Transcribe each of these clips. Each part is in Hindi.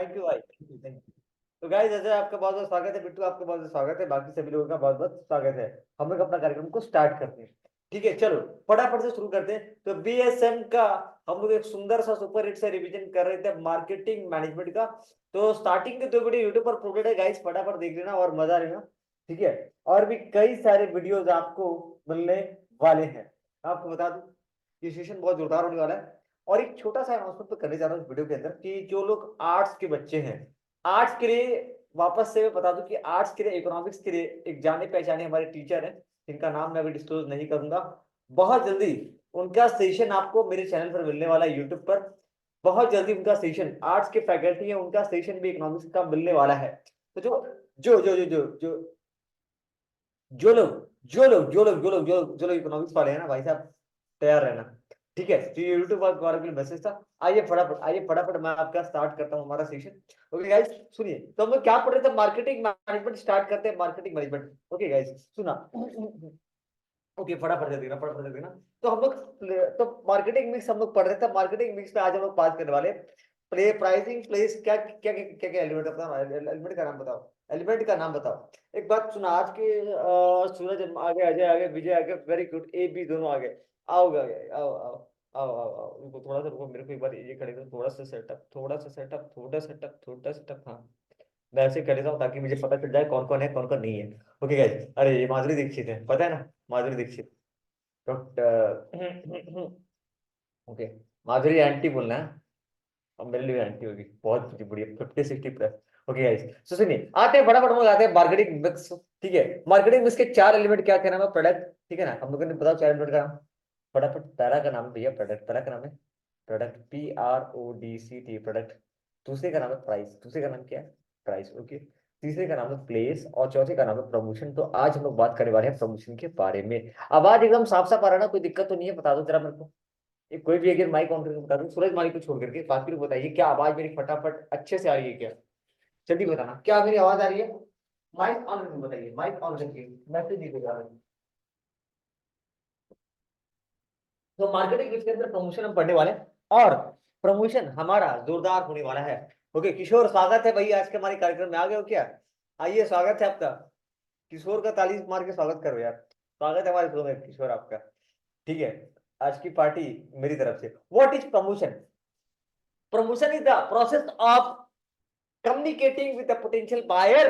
थैंक यू भाई, थैंक यू। तो गाइस, जैसे आपका बहुत बहुत स्वागत है, बिट्टू आपका बहुत बहुत स्वागत है, बाकी सभी लोगों का बहुत बहुत स्वागत है। हम लोग अपना कार्यक्रम को स्टार्ट करते हैं। ठीक है, चलो फटाफट से शुरू करते हैं। तो बीएसएम का हम लोग एक सुंदर सा सुपर हिट से रिवीजन कर रहे थे मार्केटिंग मैनेजमेंट का। तो स्टार्टिंग के 2 वीडियो यूट्यूब पर अपलोडेड है गाइस, फटाफट देख लेना और मजा लेना। ठीक है, और भी कई सारे वीडियोज आपको मिलने वाले हैं। आपको बता दूं ये सेशन बहुत जोरदार होने वाला है। और एक छोटा सा अनाउंसमेंट तो करने जा रहा हूँ इस वीडियो के अंदर कि जो लोग आर्ट्स के बच्चे हैं, आर्ट्स के लिए वापस से मैं बता दूं कि आर्ट्स के लिए, इकोनॉमिक्स के लिए एक जाने पहचाने हमारे टीचर हैं, जिनका नाम मैं अभी डिस्क्लोज नहीं करूंगा। बहुत जल्दी उनका सेशन आपको मेरे चैनल पर मिलने वाला है यूट्यूब पर। बहुत जल्दी उनका सेशन, आर्ट्स के फैकल्टी है उनका सेशन भी इकोनॉमिक्स का मिलने वाला है। तो जो जो लोग जो लोग इकोनॉमिक्स वाले हैं ना भाई साहब, तैयार रहना। ठीक है, तो ये यूट्यूब वालों के लिए मैसेज था। आइए फटाफट मैं आपका स्टार्ट करता हूँ हमारा सेशन। ओके गाइस, सुनिए तो हम लोग क्या पढ़ रहे थे, मार्केटिंग मैनेजमेंट स्टार्ट करते हैं, मार्केटिंग मैनेजमेंट। ओके गाइस, सुना। ओके, फटाफट से देना। तो हम लोग तो मार्केटिंग मिक्स हम लोग पढ़ रहे थे, मार्केटिंग मिक्स में आज हम लोग बात करने वाले प्ले प्राइसिंग प्लेस, क्या क्या क्या क्या एलिमेंट बताओ, एलिमेंट का नाम बताओ, एलिमेंट का नाम बताओ। एक बात सुना, आज के सूरज आगे, अजय आगे, विजय आगे, वेरी गुड, ए बी दोनों आगे। आओ आगे, आओ आओ आओ आओ आओ, रुको थोड़ा सा, रुको मेरे को एक बार ये खड़े दो, थोड़ा सा सेटअप, हाँ। मैं ऐसे कर लेता हूँ ताकि मुझे पता चल जाए कौन कौन है कौन कौन नहीं है। ओके गाइस, अरे ये माधुरी दीक्षित है, पता है ना, माधुरी दीक्षित। तो ओके, माधुरी आंटी बोलना है। अब मेरे लिए आंटी होगी, बहुत बढ़िया, 50-60 प्लस। ओके गाइस, सो सुनिए, आते हैं फटाफट हम लोग आते हैं मार्केटिंग मिक्स। ठीक है, मार्केटिंग मिक्स के 4 एलिमेंट क्या क्या नाम है, प्रोडक्ट, ठीक है ना, हम लोगों ने बताओ 4 एलिमेंट का नाम। फटाफट, पहला का नाम है भैया प्रोडक्ट, पहला का नाम है प्रोडक्ट, PRODCT, प्रोडक्ट। दूसरे का नाम है प्राइस, दूसरे का नाम क्या है, प्राइस। ओके, तीसरे का नाम है प्लेस, और चौथे का नाम है प्रमोशन। तो आज हम लोग बात करने वाले हैं प्रमोशन के बारे में। आवाज एकदम साफ साफ आ रहा है ना, कोई दिक्कत तो नहीं है, बता दो जरा मेरे को। ये कोई भी अगर माइक ऑन करके बता दो, सूरज मालिक को छोड़ करके बाकी लोग बताइए क्या आवाज मेरी फटाफट अच्छे से आ रही है क्या। जल्दी बताना क्या मेरी आवाज आ रही है। माइक ऑन करके बताइए, माइक ऑन करके, मैसेज नहीं दे रहा है। तो मार्केटिंग के अंदर प्रमोशन हम पढ़ने वाले हैं, और प्रमोशन हमारा जोरदार होने वाला है। ओके किशोर, स्वागत है भाई, आज के हमारे कार्यक्रम में आ गए हो क्या। आइए, स्वागत है आपका। किशोर का ताली मार के स्वागत करो यार, स्वागत है हमारे शो में किशोर आपका। ठीक है, आज की पार्टी मेरी तरफ से। What is promotion? Promotion is the process of communicating with a potential buyer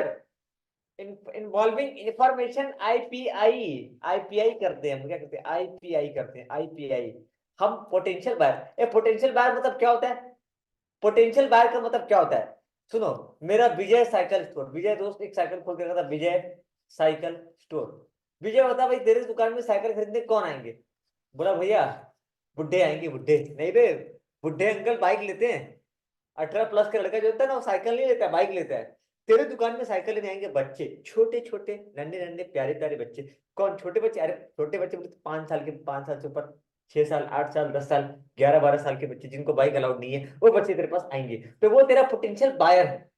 involving information, IPI करते हैं हम, क्या करते हैं, आईपीआई करते हैं, आईपीआई। हम पोटेंशियल बायर, ए पोटेंशियल बायर मतलब क्या होता है, पोटेंशियल बायर का मतलब क्या होता है। सुनो, मेरा विजय साइकिल स्टोर, विजय दोस्त एक साइकिल खोल के रखा था, विजय साइकिल स्टोर। विजय बता भाई, तेरे दुकान में साइकिल खरीदने कौन आएंगे। बोला भैया बुढ़े आएंगे, बुढ़े नहीं बे, बुढ़े अंकल बाइक लेते हैं। 18 प्लस का लड़का जो होता है ना, वो साइकिल नहीं लेता है, बाइक लेता है। तेरे दुकान में साइकिल लेने आएंगे बच्चे, छोटे छोटे नन्हे नन्हे प्यारे प्यारे बच्चे। कौन छोटे बच्चे, अरे छोटे बच्चे मतलब 5 साल के, 5 साल से ऊपर, 6 साल, 8 साल, 10 साल, 11-12 साल के बच्चे जिनको बाइक अलाउड नहीं है, वो बच्चे तेरे पास आएंगे। तो वो तेरा पोटेंशियल बायर है।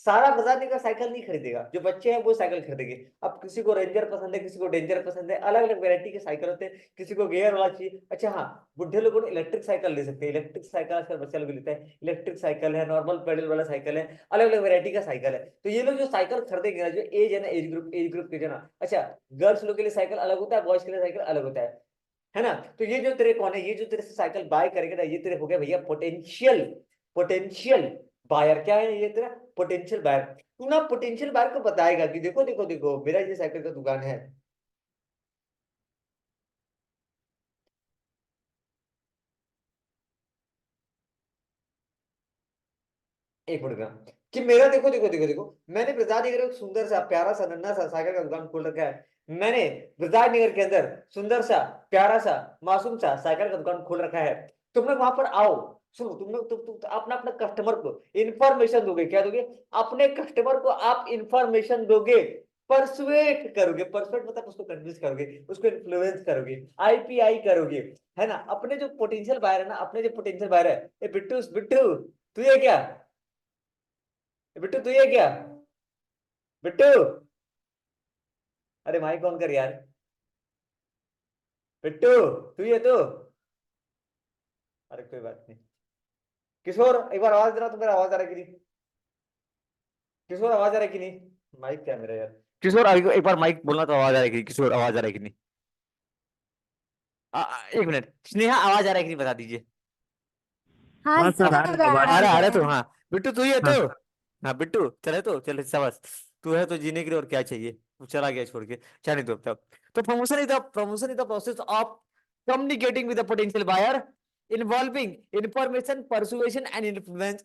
सारा बाजार निकल साइकिल नहीं खरीदेगा, जो बच्चे हैं वो साइकिल खरीदेंगे। अब किसी को रेंजर पसंद है, किसी को डेंजर पसंद है, अलग अलग वैरायटी के साइकिल होते हैं, किसी को गियर वाला चाहिए। अच्छा हाँ, बुढ़े लोगों ने इलेक्ट्रिक साइकिल ले सकते हैं, इलेक्ट्रिक साइकिल आजकल बच्चा लोग लेता है, इलेक्ट्रिक साइकिल है, नॉर्मल पेडल वाला साइकिल है, अलग अलग वैरायटी का साइकिल है। तो ये लोग जो साइकिल खरीदेंगे ना, जो एज है ना, एज ग्रुप के जो ना, अच्छा, गर्ल्स लोग के लिए साइकिल अलग होता है, बॉयज के लिए साइकिल अलग होता है ना। तो ये जो तेरे कौन है, ये जो तेरे से साइकिल बाय करेंगे ना, ये तेरे हो गया भैया पोटेंशियल, पोटेंशियल बायर। क्या है ये तेरा पोटेंशियल बायर। तू ना पोटेंशियल बायर को बताएगा कि देखो देखो देखो, मेरा ये साइकिल का दुकान है। एक मिनट का, कि मेरा देखो देखो देखो देखो, मैंने प्रसाद नगर में एक सुंदर सा प्यारा सा नन्हा सा साइकिल का दुकान खोल रखा है। मैंने प्रसाद नगर के अंदर सुंदर सा प्यारा सा मासूम सा साइकिल का दुकान खोल रखा है। तुम लोग वहां पर आओ। सुनो, तुम अपना अपना कस्टमर को इंफॉर्मेशन दोगे, क्या दोगे, अपने कस्टमर को आप इंफॉर्मेशन दोगे, परसुएट करोगे, परसुएट मतलब उसको कन्विंस करोगे, उसको इन्फ्लुएंस करोगे, आईपीआई करोगे, है ना। अपने जो पोटेंशियल बायर है ना, अपने जो पोटेंशियल बायर है, ए बिट्टू बिट्टू, तू ये क्या, बिट्टू तू ये क्या, बिट्टू, अरे माइक ऑन कर यार, बिट्टू तू ये तो, अरे कोई बात नहीं। किशोर, एक बार आवाज देना, तो मेरा आवाज आ रहा है कि नहीं। किशोर आवाज आ रहा है कि नहीं? माइक क्या है मेरा यार? किशोर एक बार माइक बोलना तो आवाज आ रहा है कि नहीं? किशोर आवाज आ रहा है कि नहीं? एक मिनट, स्नेहा आवाज आ रहा है कि नहीं बता दीजिए। हाँ हाँ सर, आ रही सर है आवाज। आ आ रहा रहा तो, है। हाँ बिट्टू तू ही है तो। हाँ। हाँ बिट्टू चले तो चले शाबाश। तू है तो जीने के लिए और क्या चाहिए, वो चला गया छोड़ के। चल तो तब तो promotion is the process of communicating with the potential buyer, involving information persuasion and influence,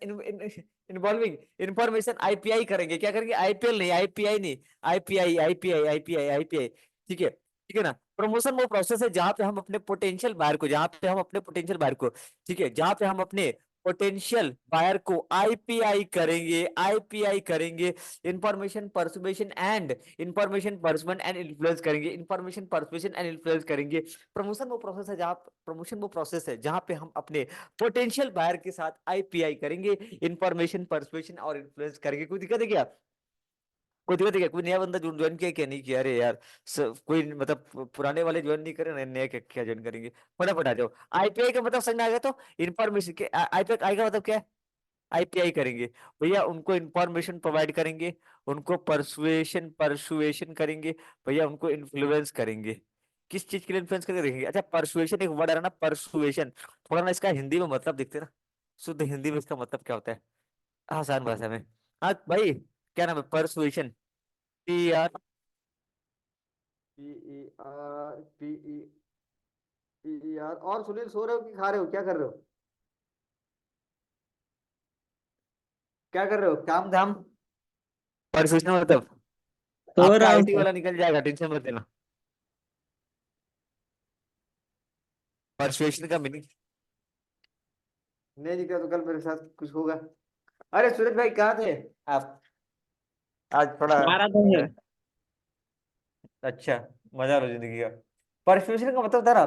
involving information. IPI करेंगे, क्या करेंगे? आईपीएल नहीं, आईपीआई नहीं, आईपीआई आईपीआई आईपीआई आईपीआई। ठीक है ना? प्रमोशन वो प्रोसेस है जहां पे हम अपने पोटेंशियल बायर को, जहां पे हम अपने पोटेंशियल बायर को, ठीक है, जहां पे हम अपने पोटेंशियल बायर को आईपीआई करेंगे, आईपीआई करेंगे, information persuasion and information persuasion and influence करेंगे, इंफॉर्मेशन परसुएशन एंड इन्फ्लुएंस करेंगे। प्रमोशन वो प्रोसेस है जहां पे हम अपने पोटेंशियल बायर के साथ आईपीआई करेंगे, इंफॉर्मेशन परसुएशन और इन्फ्लुएंस करेंगे। कोई दिक्कत है क्या? कोई दिक्कत है क्या? कोई नया बंदा ज्वाइन किया क्या? नहीं किया? अरे यार कोई मतलब पुराने वाले ज्वाइन नहीं करे, नए क्या क्या ज्वाइन करेंगे? फटाफट आ जाओ। आईपीआई का मतलब समझ में आ गया तो? इंफॉर्मेशन के आईपीआई का मतलब क्या है? आईपीआई करेंगे भैया, उनको इंफॉर्मेशन प्रोवाइड करेंगे, उनको परसुएशन करेंगे भैया, उनको इन्फ्लुएंस करेंगे। किस चीज के लिए इन्फ्लुएंस करके देखेंगे? अच्छा परसुएशन एक वर्ड है ना, परसुएशन, थोड़ा ना इसका हिंदी में मतलब देखते ना, शुद्ध हिंदी में इसका मतलब क्या होता है, आसान भाषा में। हाँ भाई, क्या नाम है? परसुएशन, पी ई आर, और सुनील सो रहे हो कि खा रहे हो, क्या कर रहे हो? क्या कर रहे हो, काम धाम? परसुएशन मतलब सो आपका रहा हूँ आईटी सर। वाला निकल जाएगा, टेंशन मत लेना। परसुएशन का मीनिंग नहीं निकला तो कल मेरे साथ कुछ होगा। अरे सूरज भाई कहाँ थे आप? आज थोड़ा मैराथन है। अच्छा, मजा लो जिंदगी का। परसुएशन का मतलब था ना,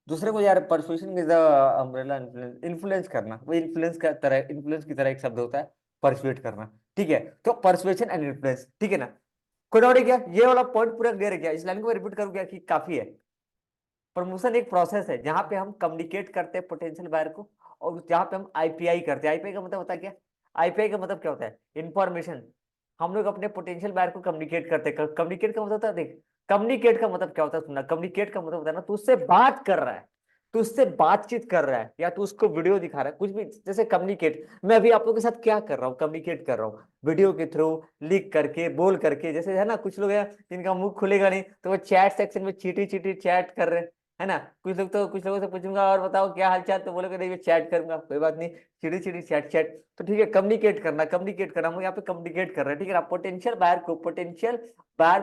दूसरे को यार, persuasion is the umbrella, influence, influence करना, वो इन्फ्लुएंस का तरह, इन्फ्लुएंस की तरह एक शब्द होता है, परसुएट करना। ठीक है, तो परसुएशन एंड इन्फ्लुएंस, ठीक है ना? कोई डाउट है क्या? ये वाला पॉइंट पूरा क्लियर है क्या? इस लाइन को रिपीट करूँ क्या कि काफी है? प्रमोशन एक प्रोसेस है जहां पे हम कम्युनिकेट करते हैं पोटेंशियल बायर को, और जहां पे हम आईपीआई करते हैं। आईपीआई का मतलब होता है क्या? आईपीआई का मतलब क्या होता है? इंफॉर्मेशन। हम लोग अपने पोटेंशियल बायर को कम्युनिकेट करते हैं। कम्युनिकेट का मतलब होता है, देख, कम्युनिकेट का मतलब क्या होता है, सुनना, कम्युनिकेट का मतलब होता है ना, तू उससे बात कर रहा है, तू उससे बातचीत कर रहा है, या तू उसको वीडियो दिखा रहा है, कुछ भी। जैसे कम्युनिकेट, मैं अभी आप लोगों के साथ क्या कर रहा हूँ? कम्युनिकेट कर रहा हूँ वीडियो के थ्रू, लिख करके, बोल करके। जैसे है ना, कुछ लोग हैं जिनका मुंह खुलेगा नहीं तो वो चैट सेक्शन में चीटी चीटी चैट कर रहे हैं, है ना? कुछ लोग तो, कुछ लोगों से पूछूंगा और बताओ क्या हालचाल, तो बोलोगे नहीं मैं चैट करूंगा, कोई बात नहीं, चिड़ी चिड़ी चैट चैट। तो ठीक है, कम्युनिकेट करना, कम्युनिकेट करना, हम लोग यहाँ पे कम्युनिकेट कर रहे हैं, ठीक है ना? पोटेंशियल बायर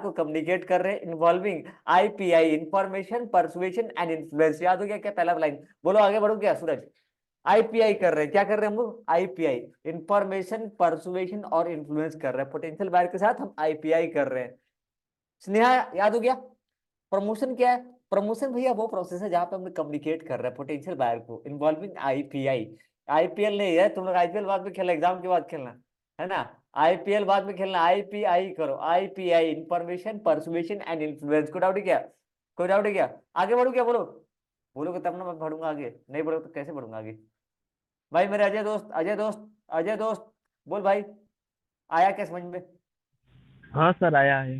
को कम्युनिकेट कर रहे हैं, involving IPI, information persuasion and influence. याद हो गया क्या पहला लाइन? बोलो आगे बढ़ो क्या सूरज? आईपीआई कर रहे हैं, क्या कर रहे हैं हम लोग? आईपीआई, इंफॉर्मेशन परसुएशन और इन्फ्लुएंस कर रहे हैं, पोटेंशियल बायर के साथ हम आईपीआई कर रहे हैं। स्नेहा याद हो गया? प्रमोशन क्या है? प्रमोशन भैया वो प्रोसेस है जहां पे हम कम्युनिकेट कर रहे हैं पोटेंशियल बायर को, इन्वॉल्विंग आईपीआई। आईपीएल नहीं है, तुम लोग आईपीएल बाद में खेलना, एग्जाम के बाद खेलना, है ना? आईपीएल बाद में खेलना, आईपीआई करो, IPI, information persuasion and influence. कोई डाउट है क्या? कोई डाउट है क्या? आगे बढ़ू क्या? बोलो, बोलोगे तब ना मैं बढ़ूंगा आगे, नहीं बढ़ोगे तो कैसे बढ़ूंगा आगे? भाई मेरे अजय दोस्त, अजय दोस्त, अजय दोस्त, बोल भाई, आया क्या समझ में? हाँ सर, आया है।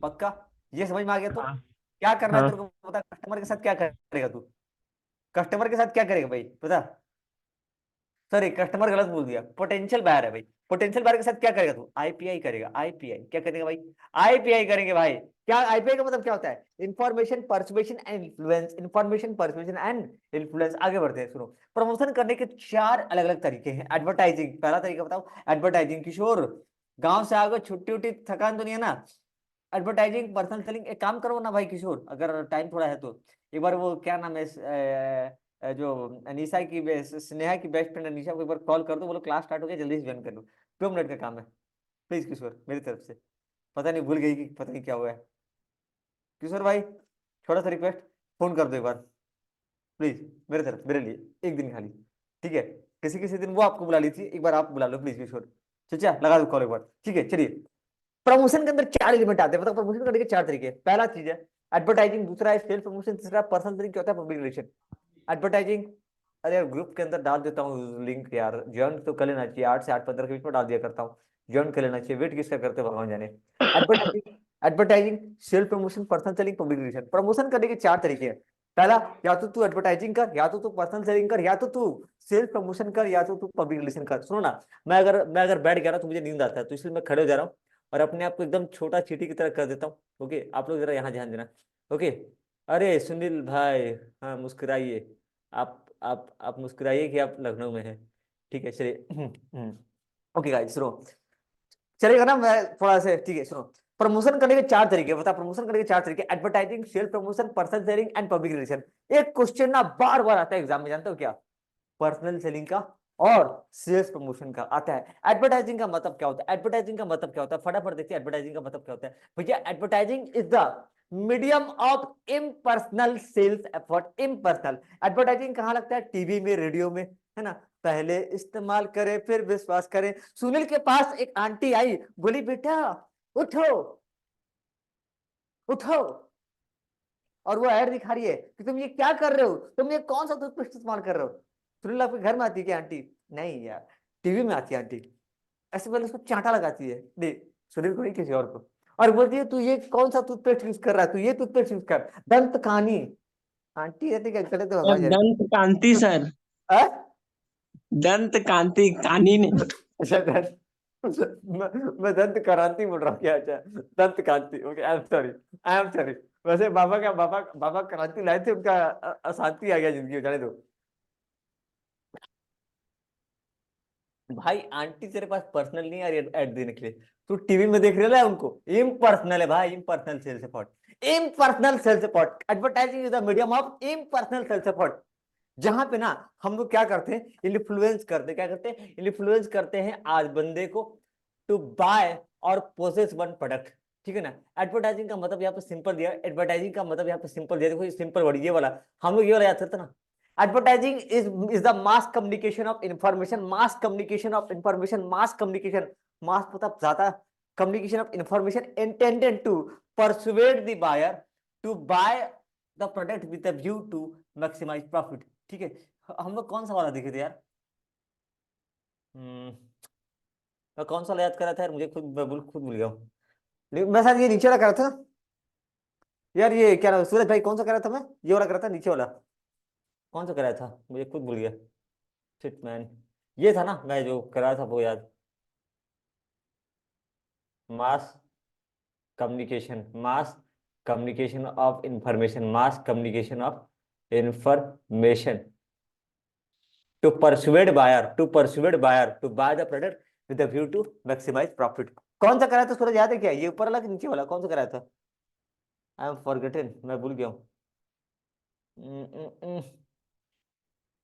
पक्का? ये समझ में आ गया तो हाँ। क्या करना है हाँ। तेरे को बता, कस्टमर के साथ क्या करेगा तू? कस्टमर के साथ क्या करेगा भाई बता? सॉरी, कस्टमर गलत बोल दिया, पोटेंशियल बायर है भाई। पोटेंशियल बायर के साथ क्या करेगा तू? आईपीआई करेगा, आईपीआई क्या करेगा भाई? आईपीआई करेंगे भाई। क्या आईपीआई का मतलब क्या होता है? Information persuasion and influence, information persuasion and influence. आगे बढ़ते हैं, सुनो। प्रमोशन करने के चार अलग अलग तरीके हैं। एडवर्टाइजिंग, पहला तरीका बताओ, एडवर्टाइजिंग। किशोर गांव से आओगे, छुट्टी उट्टी थकान तो नहीं है ना? एडवर्टाइजिंग, पर्सनल सेलिंग, एक काम करो ना भाई किशोर, अगर टाइम थोड़ा है तो एक बार वो क्या नाम है, जो अनीशा की स्नेहा की बेस्ट फ्रेंड अनीशा को एक बार कॉल कर दो, बोलो क्लास स्टार्ट हो गया, जल्दी से ज्वाइन कर लो, 2 मिनट का काम है। प्लीज किशोर, मेरी तरफ से। पता नहीं भूल गई कि पता नहीं क्या हुआ है। किशोर भाई, छोटा सा रिक्वेस्ट, फोन कर दो एक बार प्लीज, मेरे तरफ, मेरे लिए एक दिन खाली, ठीक है? किसी किसी दिन वो आपको बुला ली थी, एक बार आप बुला लो प्लीज किशोर। चाचा लगा दो कॉल एक बार, ठीक है? चलिए, प्रमोशन के अंदर 4 एलिमेंट आते हैं, मतलब प्रमोशन करने के 4 तरीके। पहला चीज है एडवर्टाइजिंग, दूसरा है सेल्फ प्रमोशन, तीसरा पर्सनल सेलिंग, चौथा पब्लिक रिलेशन। एडवर्टाइजिंग, अरे यार ग्रुप के अंदर डाल देता हूँ लिंक यार, ज्वाइन तो कर लेना चाहिए, 8 से 8:15 के बीच में डाल दिया करता हूँ, ज्वाइन कर लेना चाहिए, वेट किसका करते हो भगवान जाने। Advertising, advertising, self promotion, personal selling, public relation. Promotion करने के 4 तरीके हैं। पहला, या तो तू एडवर्टाइजिंग कर, या तो तू पर्सनल सेलिंग कर, या तो तू सेल्फ प्रमोशन कर, या तो तू पब्लिक रिलेशन कर। सुनो ना, मैं अगर बैठ गया ना तो मुझे नींद आता है, तो इसलिए मैं खड़े हो जा रहा हूँ और अपने आप को एकदम छोटा चींटी की तरह कर देता हूँ। ओके, आप लोग जरा यहाँ ध्यान देना। ओके, अरे सुनील भाई, हाँ मुस्कुराइए, आप मुस्कुराइए कि आप लखनऊ में हैं। ठीक है चलिए। ओके गाइस सुनो, चलेगा ना, मैं थोड़ा से, ठीक है सुनो। प्रमोशन करने के 4 तरीके बता, प्रमोशन करने के 4 तरीके, advertising, self promotion, personal selling and public relation. एक क्वेश्चन ना बार बार आता है एग्जाम में, जानते हो क्या? पर्सनल सेलिंग का और सेल्स प्रमोशन का आता है। एडवर्टाइजिंग का मतलब क्या होता है? एडवर्टाइजिंग का मतलब क्या होता है? फटाफट देखिए एडवर्टाइजिंग का मतलब क्या होता है भैया। Advertising is the medium of impersonal sales effort. Impersonal advertising कहाँ लगता है? टीवी में, रेडियो में, है ना। पहले इस्तेमाल करें फिर विश्वास करें। सुनील के पास एक आंटी आई, बोली बेटा उठो उठो, और वो ऐड दिखा रही है कि तुम ये क्या कर रहे हो, तुम ये कौन सा टूथपेस्ट इस्तेमाल कर रहे हो। सुनील आपके घर में आती है क्या आंटी? नहीं यार, टीवी में आती है आंटी। ऐसे पहले उसको चांटा लगाती है, नहीं सुनील को नहीं, किसी और को, और बोलती है तू ये कौन सा टूथपेस्ट यूज कर रहा है, तू ये टूथपेस्ट यूज कर, दंत कानी। आंटी कहती क्या करे तो सर भगवान जाने। दंत कांति सर। हाँ? दंत कांति कानी ने। अच्छा दंत, मैं दंत क्रांति बोल रहा हूँ क्या? अच्छा Dant Kanti, okay I am sorry, I am sorry. वैसे बाबा बाबा क्रांति लाए थे, उनका अशांति आ गया जिंदगी में, जाने दो। भाई आंटी तेरे पास पर्सनल नहीं आ रही ऐड देने के लिए, तू टीवी में देख रहा है उनको। इम्पर्सनल है भाई, impersonal sales support, impersonal sales support. Advertising is the medium of impersonal sales support, जहां पे ना हम लोग क्या करते हैं, इन्फ्लुएंस करते हैं। क्या करते हैं? इन्फ्लुएंस करते हैं आज बंदे को टू बाय और पोसेस वन प्रोडक्ट। ठीक है ना। एडवर्टाइजिंग का मतलब यहाँ पे सिंपल दिया, एडवर्टाइजिंग का मतलब यहाँ पे सिंपल दिया, देखो ये सिंपल वर्ड, ये वाला हम लोग ये वाला याद करते हैं ना। Advertising is the mass communication of information, mass communication of information, mass communication, mass मतलब ज्यादा, communication of information intended to persuade the buyer to buy the product with a view to maximise profit. ठीक है, हम लोग कौन सा वाला देखे थे यार? हम्म, मैं कौन सा वाला याद कर रहा था यार, मुझे खुद खुद भूल गया हूँ। लेकिन मैं शायद ये नीचे वाला कर रहा था यार, ये क्या नाम, सूरज भाई कौन सा कर रहा था? मैं ये वाला कर रहा था, नीचे वाला कौन सा कर रहा था, मुझे खुद भूल गया। शिट मैन, ये था ना मैं जो कर रहा था वो याद। Mass communication, mass communication of information, mass communication of information to persuade buyer to buy the product with the view to maximise profit. कौन सा करा था सूरज, याद है क्या? ये ऊपर वाला कि नीचे वाला, कौन सा करा था? आई एम फॉरगेटन, मैं भूल गया हूँ।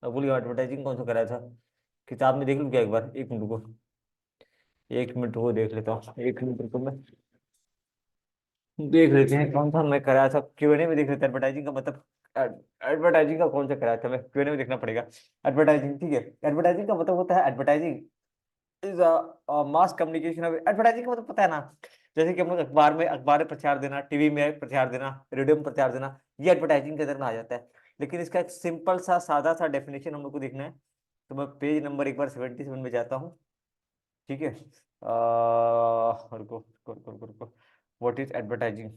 मैं भूल गया, एडवर्टाइजिंग कौन सा करा था। किताब में देख लूँ क्या एक बार, एक मिनट को, एक मिनट वो देख लेता हूँ, एक मिनट को मैं देख लेते हैं कौन सा मैं कराया था। क्यूएनए में देख लेते हैं एडवर्टाइजिंग का मतलब, एडवर्टाइजिंग का कौन सा कराया था मैं, क्यूएनए में देखना पड़ेगा। एडवर्टाइजिंग, ठीक है, एडवर्टाइजिंग का मतलब होता है, advertising is mass communication of, advertising का मतलब पता है ना, जैसे कि हम लोग अखबार में प्रचार देना, टीवी में प्रचार देना, रेडियो में प्रचार देना, ये एडवर्टाइजिंग के अंदर में आ जाता है। लेकिन इसका एक सिंपल सा सादा सा डेफिनेशन हम लोग को देखना है, तो मैं पेज नंबर एक बार 77 में जाता हूँ। ठीक है, रुको रुको रुको रुको रुको, व्हाट इज एडवर्टाइजिंग।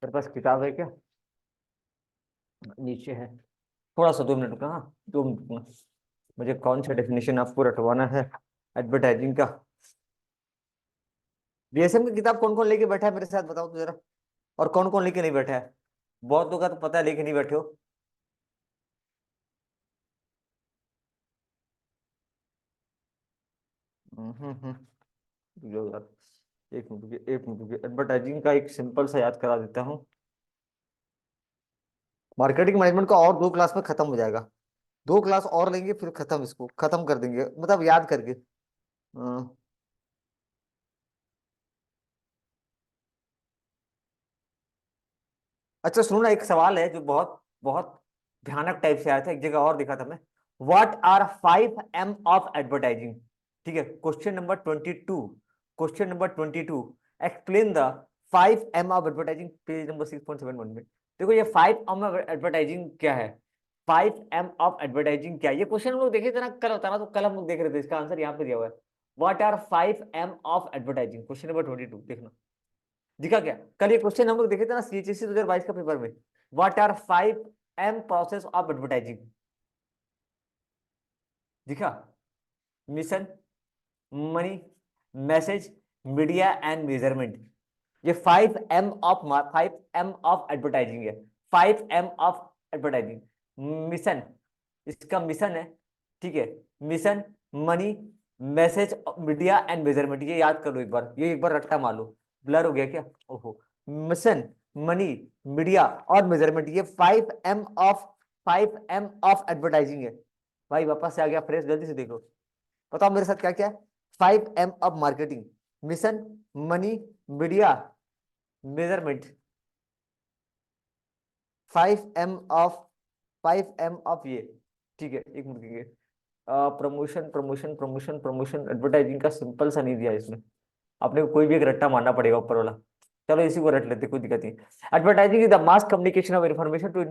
मेरे पास किताब है क्या? नीचे है, थोड़ा सा 2 मिनट का, हाँ 2 मिनट का। मुझे कौन सा डेफिनेशन आपको रटवाना है एडवर्टाइजिंग का। बीएसएम की किताब कौन कौन लेके बैठा है मेरे साथ, बताओ तो जरा, और कौन कौन लेके नहीं बैठा है? बहुत लोग का तो पता है लेके नहीं बैठे हो। जो यार, एक मिनट रुकिए, एडवर्टाइजिंग का एक सिंपल सा याद करा देता हूँ। मार्केटिंग मैनेजमेंट का और 2 क्लास में खत्म हो जाएगा, 2 क्लास और लेंगे फिर खत्म, इसको खत्म कर देंगे मतलब याद करके। अच्छा सुनो ना, एक सवाल है जो बहुत बहुत भयानक टाइप से आया था, एक जगह और देखा था मैं। What are 5 M of advertising? ठीक है, question number 22, question number 22, explain the 5M of advertising, page number 6.71 में। देखो ये 5M ऑफ एडवर्टाइजिंग क्या है, 5M ऑफ एडवर्टाइजिंग क्या है, ये क्वेश्चन हम लोग देखे थे ना कल, होता ना तो कल हम लोग देख रहे थे, इसका आंसर यहाँ पे दिया हुआ है। What are 5M of advertising, question number 22 देखना, दिखा क्या, कल ये क्वेश्चन हम लोग देखे थे ना CHSC 2022 का पेपर में। What are 5M process of advertising, दिखा, mission, money, message, media and measurement. ये 5M ऑफ एडवर्टाइजिंग है, 5M ऑफ एडवर्टाइजिंग। मिशन, इसका मिशन है, ठीक है, mission, money, message, media and measurement, ये याद कर लो एक बार, ये एक बार रट्टा मार लो, ब्लर हो गया क्या, ओहो, मिशन, मनी, मीडिया और मेजरमेंट, ये 5M ऑफ एडवर्टाइजिंग है। भाई वापस से आ गया फ्रेश, जल्दी से देखो, बताओ मेरे साथ क्या क्या है। 5M of marketing, mission, money, media, measurement, 5M of ये, ठीक है, एक मिनट के promotion promotion promotion promotion advertising का सिंपल सा नहीं दिया इसमें, अपने को कोई भी एक रट्टा मारना पड़ेगा ऊपर वाला, चलो इसी को रट लेते, कोई दिक्कत नहीं। Advertising is the mass communication of information to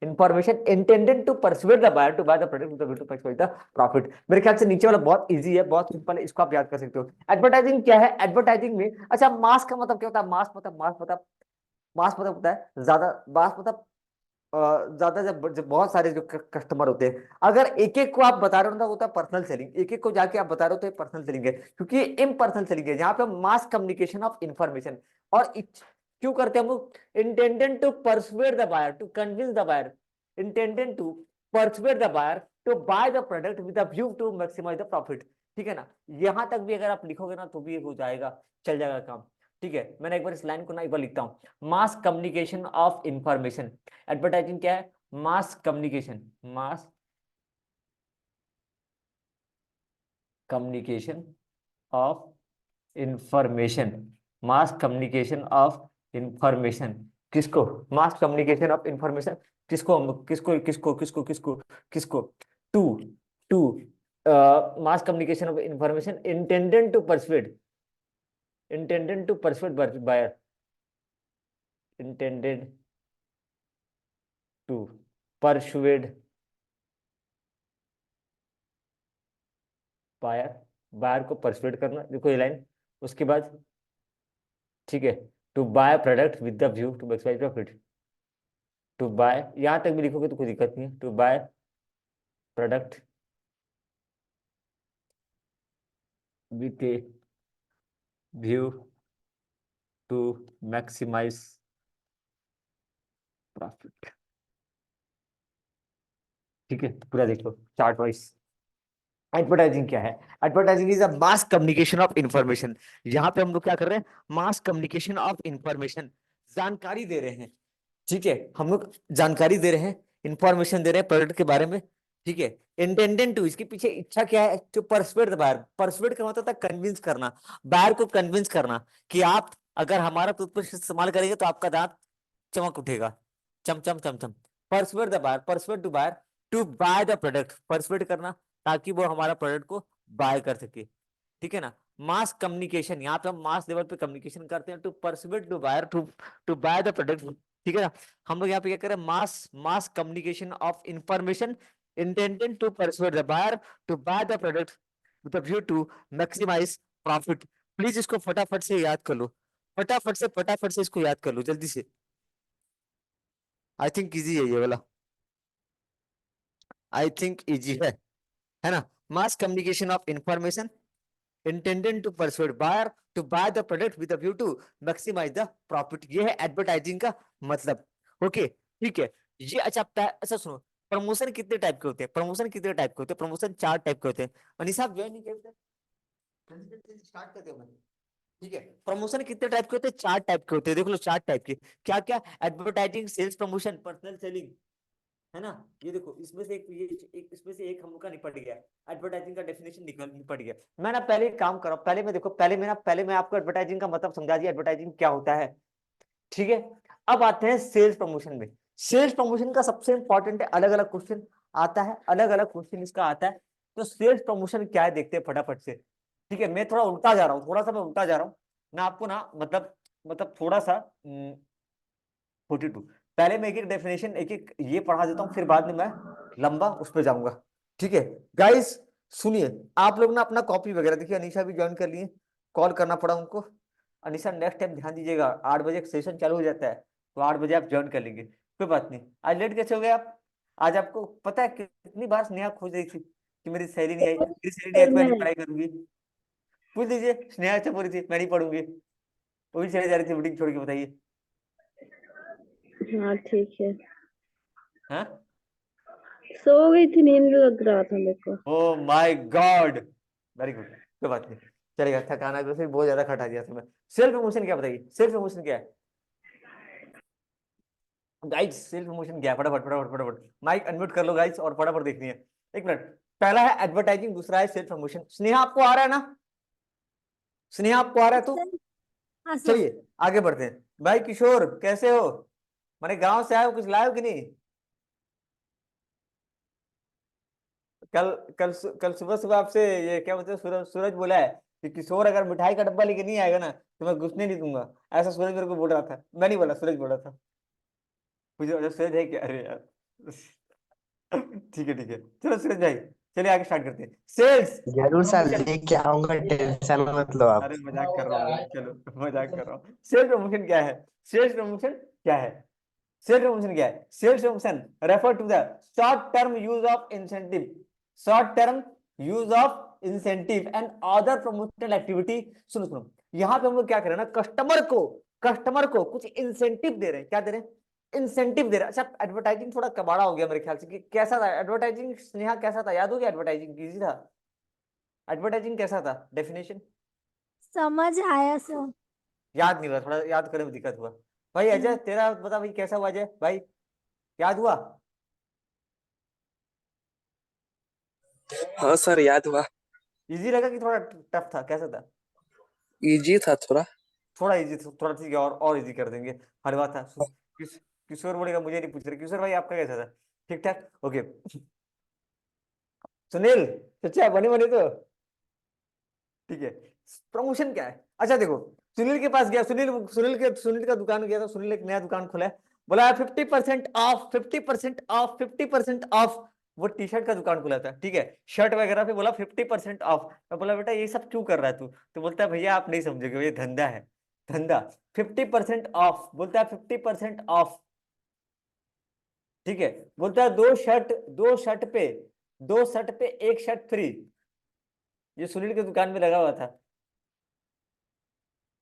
information intended to persuade the buyer to buy the product with the view to maximize the profit. मेरे ख्याल से नीचे वाला बहुत इजी है, बहुत सिंपल है, इसको आप याद कर सकते हो। एडवर्टाइजिंग क्या है, एडवर्टाइजिंग में, अच्छा मास का मतलब क्या होता है, मास मतलब होता है ज्यादा, मास मतलब ज्यादा, जब बहुत सारे जो कस्टमर होते हैं, अगर एक एक को आप बता रहे हो ना, वो होता है पर्सनल सेलिंग, एक एक को जाके आप बता रहे हो तो ये पर्सनल सेलिंग है, क्योंकि ये इम्पर्सनल सेलिंग है, जहाँ पे मास कम्युनिकेशन ऑफ इंफॉर्मेशन। और क्यों करते हैं हम लोग, intended to persuade the buyer to convince the buyer, intended to persuade the buyer to buy the product with the view to maximize the profit, ठीक है ना। यहां तक भी अगर आप लिखोगे ना तो भी हो जाएगा, चल जाएगा काम, ठीक है। मैंने एक बार इस लाइन को ना एक बार लिखता हूँ, मास कम्युनिकेशन ऑफ इंफॉर्मेशन, एडवर्टाइजिंग क्या है, मास communication, mass communication of information, mass communication of information, किसको, मास कम्युनिकेशन ऑफ इंफॉर्मेशन, किसको किसको किसको किसको किसको किसको, to to mass communication of information intended to persuade, intended to persuade buyer, intended to persuade buyer, buyer को परसुएड करना, देखो ये लाइन, उसके बाद ठीक है, to buy product with the view to maximise profit, to buy, यहां तक भी लिखोगे तो कोई दिक्कत नहीं है, to buy product with a view to maximise profit, ठीक है, पूरा देखो चार्ट वाइज। एडवर्टाइजिंग क्या है, advertising is a mass communication of information, यहाँ पे हम लोग क्या कर रहे हैं, मास कम्युनिकेशन ऑफ इंफॉर्मेशन, जानकारी दे रहे हैं, ठीक है, हम लोग जानकारी दे रहे हैं, इंफॉर्मेशन दे रहे हैं प्रोडक्ट के बारे में, ठीक है। इंटेंडेंट टू, इसके पीछे इच्छा क्या है, to persuade the buyer, persuade का मतलब था कन्विंस करना, बायर को कन्विंस करना कि आप अगर हमारा टूथपेस्ट इस्तेमाल करेंगे तो आपका दांत चमक उठेगा, चम चम चम चम। Persuade the buyer, persuade to buyer to buy the product, persuade करना ताकि वो हमारा प्रोडक्ट को बाय कर सके, ठीक है ना। मास कम्युनिकेशन, यहाँ पे हम मास लेवल पे कम्युनिकेशन करते हैं, to persuade to buyer to buy the product, ठीक है ना। हम लोग यहाँ पे क्या करें, mass mass communication of information intended to persuade the buyer to buy the product with a view to maximise profit. Please इसको फटाफट से याद कर लो, फटाफट से इसको याद कर लो जल्दी से, आई थिंक इजी है ये वाला, आई थिंक इजी है ना। Mass communication of information intended to persuade buyer to buy the product with a view to maximize the profit, ये है एडवर्टाइजिंग का मतलब, ओके ठीक है। ये अच्छा अच्छा सुनो, प्रमोशन कितने टाइप के होते हैं, प्रमोशन कितने टाइप के होते हैं, प्रमोशन 4 टाइप के होते हैं। मनीषा आप ज्वाइन नहीं करते, स्टार्ट करते हो मैंने, ठीक है। प्रमोशन कितने टाइप के होते हैं, 4 टाइप के होते हैं, देख लो 4 टाइप के, क्या क्या, advertising, sales promotion, personal selling, है ना। ये देखो इसमें से इसमें से एक हम लोग का निपट गया, एडवर्टाइजिंग का डेफिनेशन निपट गया। मैं ना पहले एक काम करो, पहले मैं देखो, पहले मैं आपको एडवर्टाइजिंग का मतलब समझा दिया, एडवर्टाइजिंग क्या होता है, ठीक है। अब आते हैं सेल्स प्रमोशन में, सेल्स प्रमोशन का सबसे इंपॉर्टेंट है, अलग अलग क्वेश्चन आता है, अलग अलग क्वेश्चन इसका आता है, तो सेल्स प्रमोशन क्या है देखते हैं फटाफट से, ठीक है। मैं थोड़ा उल्टा जा रहा हूँ, थोड़ा सा मैं उल्टा जा रहा हूँ, ना आपको ना मतलब थोड़ा सा 42। पहले मैं एक एक डेफिनेशन एक एक ये पढ़ा देता हूँ, फिर बाद में मैं लंबा उस पर जाऊंगा। ठीक है गाइस, सुनिए। आप लोग ना अपना कॉपी वगैरह देखिए, अनीशा भी ज्वाइन कर लिए, कॉल करना पड़ा उनको। अनीशा नेक्स्ट टाइम ध्यान दीजिएगा, 8 बजे सेशन चालू हो जाता है, तो 8 बजे आप ज्वाइन कर लेंगे, कोई बात नहीं। आज लेट कैसे हो गए आप? आज आपको पता है कितनी बार स्नेहा खोज रही थी कि मेरी सैलरी नहीं आई, मेरी सैलरी नहीं आई फिर तो मैं मैं नहीं पढ़ाई करूंगी। पूछ लीजिए, स्नेहा अच्छा बोल रही थी मैं नहीं पढ़ूंगी, वो भी चले जा रही थी मीटिंग छोड़ के, बताइए। हाँ ठीक है। हाँ, सो गई थी, नींद लग रहा था मेरे को। Oh my God, very good, कोई बात नहीं, चलेगा। थकाना को फिर बहुत ज्यादा खटा दिया तुम्हें। सेल्फ इमोशन क्या, बताइए सेल्फ इमोशन क्या है गाइस? सेल्फ इमोशन क्या है? फटाफट फटाफट फटाफट माइक अनम्यूट कर लो गाइस, और फटाफट देखनी है। एक मिनट। पहला है एडवर्टाइजिंग, दूसरा है सेल्फ इमोशन। स्नेहा आपको आ रहा है ना? स्नेहा आपको आ रहा है तो हाँ सर। चलिए आगे बढ़ते हैं। भाई किशोर कैसे हो? मैंने गांव से आए हो, कुछ लाए हो कि नहीं? कल कल कल सुबह सुबह आपसे ये क्या बोलते हैं, सूरज सूरज बोला है कि किशोर अगर मिठाई का डब्बा लेके नहीं आएगा ना तो मैं घुसने नहीं दूंगा। ऐसा सूरज मेरे को बोल रहा था, मैं नहीं बोला, सूरज बोला था। मुझे अच्छा, सूरज है क्या? अरे यार ठीक है ठीक है, चलो सूरज भाई, चलिए आगे स्टार्ट करते हैं। सेल्स जरूर सर प्रमोशन। लेके आऊंगा, टेंशन मत लो आप। अरे मजाक कर रहा हूँ, चलो मजाक कर रहा हूँ। सेल्स प्रमोशन क्या है? सेल्स प्रमोशन क्या है? सेल्स प्रमोशन क्या है? Sales promotion refer to the short term use of incentive, short term use of incentive and other promotional activity. सुनो सुनो, यहाँ पे हम लोग क्या कर रहे हैं ना, कस्टमर को कुछ इंसेंटिव दे रहे हैं। क्या दे रहे हैं? इंसेंटिव दे रहे हैं। अच्छा, एडवर्टाइजिंग थोड़ा कबाड़ा हो गया मेरे ख्याल से, कि कैसा था एडवर्टाइजिंग स्नेहा, कैसा था? याद हो गया एडवर्टाइजिंग? इजी था एडवर्टाइजिंग? कैसा था डेफिनेशन? समझ आया सर। याद नहीं हुआ, थोड़ा याद करने में दिक्कत हुआ। भाई अजय तेरा बता भाई, कैसा हुआ अजय भाई, याद हुआ? हाँ सर, याद हुआ। इजी लगा कि थोड़ा टफ था, कैसा था? इजी था थोड़ा। थोड़ा इजी, थोड़ा ठीक है, और इजी कर देंगे। हर बात था। किशोर बोलेगा मुझे नहीं पूछ रहे। किशोर भाई आपका कैसा था? ठीक ठाक, ओके। सुनील, सच्चा बने बने तो ठीक है। प्रमोशन क्या है? अच्छा देखो, सुनील के पास गया, सुनील का दुकान गया था। सुनील एक नया दुकान खोला है, बोला है 50% ऑफ, 50% ऑफ, 50% ऑफ। वो टी शर्ट का दुकान खोला था, ठीक है, शर्ट वगैरह पे बोला 50% ऑफ। मैं बोला बेटा ये सब क्यों कर रहा है तू? तो बोलता है भैया आप नहीं समझोगे, ये धंधा है, धंधा। 50% ऑफ, बोलता है 50% ऑफ, ठीक है। बोलता है दो शर्ट पे एक शर्ट फ्री। ये सुनील के दुकान में लगा हुआ था,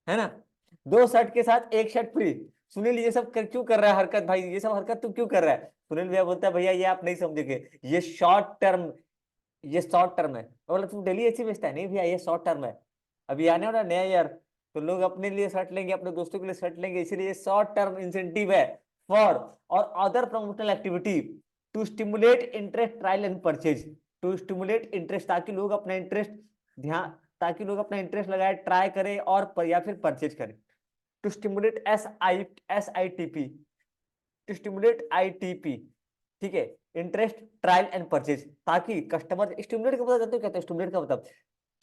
है ना? 2 शर्ट के साथ एक शर्ट फ्री। सुनील ये सब क्यों कर रहा है हरकत भाई, ये सब हरकत तू क्यों कर रहा है? सुनील भैया बोलता है भैया ये आप नहीं समझेंगे, ये शॉर्ट टर्म, ये शॉर्ट टर्म है। मैं बोला तू डेली ऐसी बेचता है? नहीं भैया ये शॉर्ट टर्म है, अभी आने वाला नया ईयर, तो लोग अपने लिए शर्ट लेंगे, अपने दोस्तों के लिए शर्ट लेंगे, इसीलिए शॉर्ट टर्म इंसेंटिव है फॉर और other promotional activity to stimulate interest, trial and purchase. To stimulate interest, ताकि लोग अपना इंटरेस्ट ध्यान ताकि लोग अपना इंटरेस्ट लगाए, ट्राई करें और या फिर परचेज करें। To stimulate S I T P, to stimulate ITP, ठीक है, इंटरेस्ट, ट्रायल एंड परचेज, ताकि कस्टमर, स्टिमुलेट का मतलब जानते हो क्या होता है? स्टिमुलेट का मतलब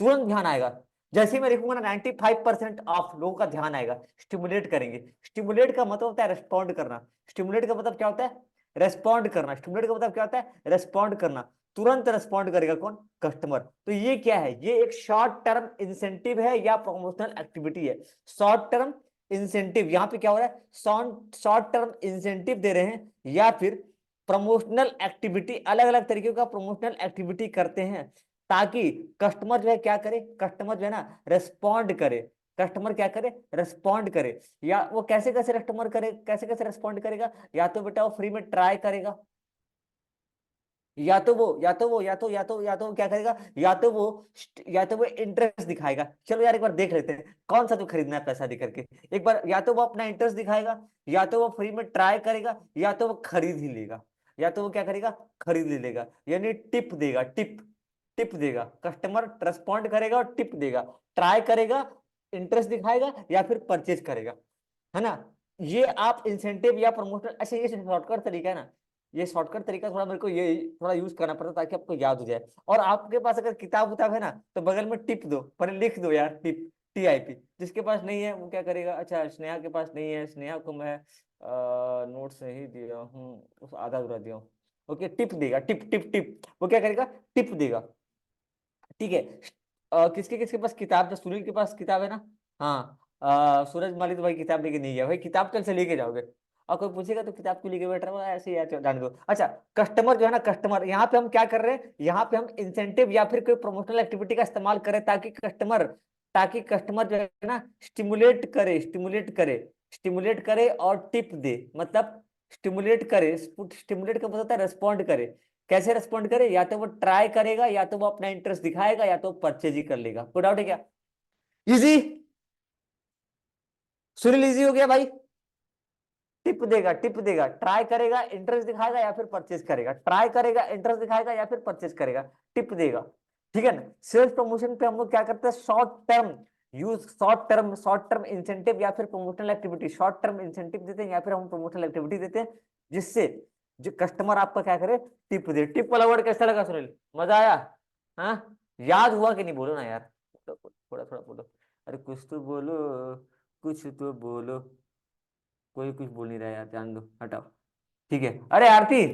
तुरंत ध्यान आएगा। जैसे ही मैं लिखूंगा ना 95% ऑफ, लोगों का ध्यान आएगा, स्टिमुलेट करेंगे। स्टिमुलेट का मतलब होता है रेस्पॉन्ड करना। स्टिमुलेट का मतलब क्या होता है? रेस्पॉन्ड करना। स्टिमुलेट का मतलब क्या होता है? रेस्पॉन्ड करना। तुरंत रेस्पॉन्ड करेगा कौन? कस्टमर। तो ये क्या है? ये एक शॉर्ट टर्म इंसेंटिव है या प्रमोशनल एक्टिविटी है। शॉर्ट टर्म इंसेंटिव, यहां पे क्या हो रहा है? शॉर्ट टर्म इंसेंटिव दे रहे हैं या फिर प्रमोशनल एक्टिविटी, अलग अलग तरीके का प्रमोशनल एक्टिविटी करते हैं, ताकि कस्टमर जो है क्या करे? कस्टमर जो है ना रेस्पॉन्ड करे। कस्टमर क्या करे? रेस्पॉन्ड करे। या वो कैसे कैसे कस्टमर करे, कैसे कैसे रेस्पॉन्ड करेगा? या तो बेटा वो फ्री में ट्राई करेगा, या तो वो क्या करेगा, या तो वो इंटरेस्ट दिखाएगा। चलो यार एक बार देख लेते हैं कौन सा तो खरीदना है पैसा दे करके। एक बार या तो वो अपना इंटरेस्ट दिखाएगा, या तो वो फ्री में ट्राई करेगा, या तो वो खरीद ही लेगा। या तो वो क्या करेगा? खरीद ही लेगा, यानी टिप देगा, टिप, टिप देगा। कस्टमर रेस्पॉन्ड करेगा और टिप देगा, ट्राई करेगा, इंटरेस्ट दिखाएगा या फिर परचेज करेगा, है ना? ये आप इंसेंटिव या प्रमोशनल, अच्छा ये शॉर्टकट तरीका है ना, ये शॉर्टकट तरीका थोड़ा मेरे को ये थोड़ा यूज करना पड़ता ताकि आपको याद हो जाए। और आपके पास अगर किताब उताब है ना, तो बगल में टिप दो, पर लिख दो यार टिप, TIP। जिसके पास नहीं है वो क्या करेगा, अच्छा स्नेहा के पास नहीं है, स्नेहा को मैं नोट से ही दिया हूँ, उस आधा अधूरा दिया हूँ। ओके, टिप देगा, टिप टिप टिप, वो क्या करेगा, टिप देगा। ठीक है, किसके किसके पास किताब, तो सुनील के पास किताब है ना। हाँ, सूरज माली तो भाई किताब लेके नहीं गया, भाई किताब कल से लेके जाओगे। और कोई पूछेगा तो किताब क्यों लेके बैठ रहा हूँ, ऐसे ही यार जान दो। अच्छा, कस्टमर जो है ना, कस्टमर, यहाँ पे हम क्या कर रहे हैं, यहाँ पे हम इंसेंटिव या फिर कोई प्रमोशनल एक्टिविटी का इस्तेमाल करें ताकि कस्टमर जो है ना स्टिमुलेट करे और टिप दे, मतलब स्टिमुलेट करे। स्टिमुलेट का मतलब होता है रेस्पॉन्ड करे। कैसे रेस्पॉन्ड करे, या तो वो ट्राई करेगा, या तो वो अपना इंटरेस्ट दिखाएगा, या तो परचेज ही कर लेगा। कोई डाउट है क्या? इजी, सुनील इजी हो गया भाई। टिप देगा, ट्राई करेगा, इंटरेस्ट दिखाएगा, या फिर परचेज करेगा, ट्राई करेगा, इंटरेस्ट दिखाएगा, या फिर परचेज करेगा, टिप देगा। ठीक है ना। सेल्स प्रमोशन पे हम लोग क्या करते हैं, शॉर्ट टर्म इंसेंटिव या फिर promotional activity, short term incentive देते हैं या फिर हम प्रमोशनल एक्टिविटी देते हैं, जिससे जो कस्टमर आपका क्या करे, टिप दे। टिप वाला वर्ड कैसा लगा सुनील, मजा आया? हाँ, याद हुआ कि नहीं, बोलो ना यार, थोड़ा थोड़ा बोलो, अरे कुछ तो बोलो, कुछ तो बोलो। कोई कुछ बोल नहीं रहा यार, जान दो, हटाओ। ठीक है, अरे आरती,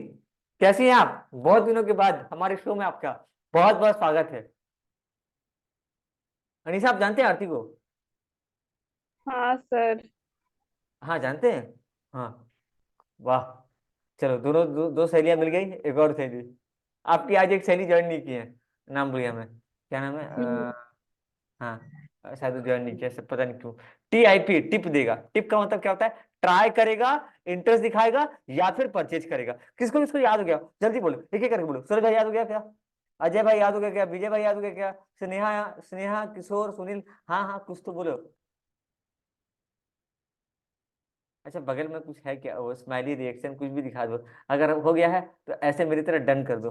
कैसी हैं आप? बहुत दिनों के बाद हमारे शो में आपका बहुत बहुत स्वागत है। अनीसा, आप जानते हैं आरती को? हाँ सर। हाँ जानते हैं। हाँ, वाह, चलो दोनों दो सहेलियां मिल गई, एक और सहेली। आपकी आज एक सहेली ज्वाइन नहीं की है, नाम भूल गया मैं, क्या नाम है? हम्म, हाँ, शायद ज्वाइन नहीं किया, सब पता नहीं क्यों। TIP, टिप देगा। टिप का मतलब क्या होता है, ट्राई करेगा, इंटरेस्ट दिखाएगा, या फिर परचेज करेगा। किसको किसको याद हो गया, जल्दी बोलो, एक एक करके बोलो। सूरज भाई याद हो गया क्या? अजय भाई याद हो गया क्या? विजय भाई याद हो गया क्या? स्नेहा, स्नेहा, किशोर, सुनील, हाँ हाँ कुछ तो बोलो। अच्छा, बगल में कुछ है क्या, वो स्माइली रिएक्शन कुछ भी दिखा दो। अगर हो गया है तो ऐसे मेरी तरह डन कर दो।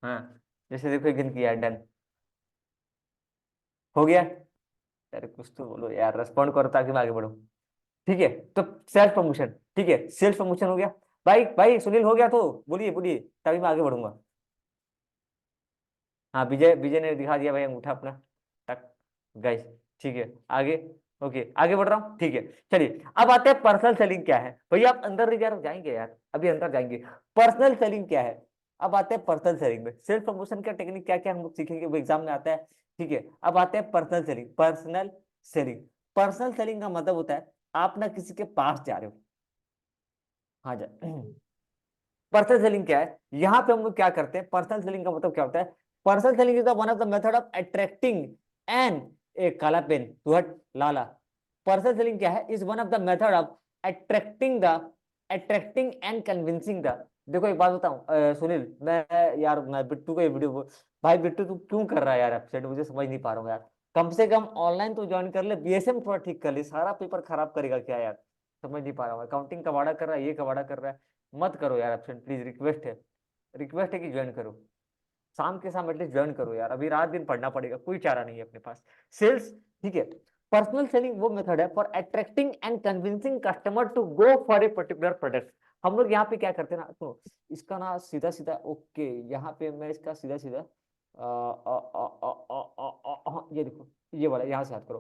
हाँ, जैसे देखो एक दिन किया है, डन हो गया। अरे कुछ तो बोलो यार, रेस्पॉन्ड करो ताकि मैं आगे बढ़ूं। ठीक है, तो सेल्फ प्रमोशन, ठीक है, सेल्फ प्रमोशन हो गया। भाई भाई सुनील हो गया, तो बोलिए बोलिए, तभी मैं आगे बढ़ूंगा। हाँ, विजय, विजय ने दिखा दिया भाई अंगूठा अपना, टक, गाइस। ठीक है, आगे। ओके, आगे बढ़ रहा हूँ, ठीक है। चलिए, अब आते हैं पर्सनल सेलिंग क्या है। भैया आप अंदर नहीं जा रहे हो, जाएंगे यार, अभी अंदर जाएंगे। पर्सनल सेलिंग क्या है? अब आते हैं पर्सनल सेलिंग में, सेल्फ प्रमोशन का टेक्निक क्या क्या हम लोग सीखेंगे, वो एग्जाम में आता है। ठीक है, अब आते हैं पर्सनल सेलिंग। पर्सनल सेलिंग का मतलब होता है, आप ना किसी के पास जा रहे हो। हाँ जा पर्सनल सेलिंग क्या है, यहाँ पे हम लोग क्या करते हैं, पर्सनल सेलिंग का मतलब क्या होता है, personal selling is the one of the method of attracting and, ए काला पेन तू हट लाला। पर्सनल सेलिंग क्या है, is one of the method of attracting and convincing the. देखो एक बात बताऊं, सुनील, मैं यार, मैं बिट्टू को ये वीडियो, भाई बिट्टू तू क्यों कर रहा है यार अपसेट, मुझे समझ नहीं पा रहा हूँ यार। कम से कम ऑनलाइन तो ज्वाइन कर ले, BSM थोड़ा ठीक कर ले, सारा पेपर खराब करेगा क्या यार, समझ नहीं पा रहा हूँ। अकाउंटिंग कबाड़ा कर रहा है, ये कबाड़ा कर रहा है। मत करो यार एब्सेंट, प्लीज, रिक्वेस्ट है कि ज्वाइन करो, शाम के शाम एटलीस्ट ज्वाइन करो यार, अभी रात दिन पढ़ना पड़ेगा, कोई चारा नहीं है अपने पास। सेल्स, ठीक है। पर्सनल सेलिंग वो मेथड है for attracting and convincing customer to go for a particular product. हम लोग यहाँ पे क्या करते हैं ना, तो इसका ना सीधा सीधा, ओके, यहाँ पे मैं इसका सीधा सीधा ये देखो, ये वाला यहाँ से याद करो।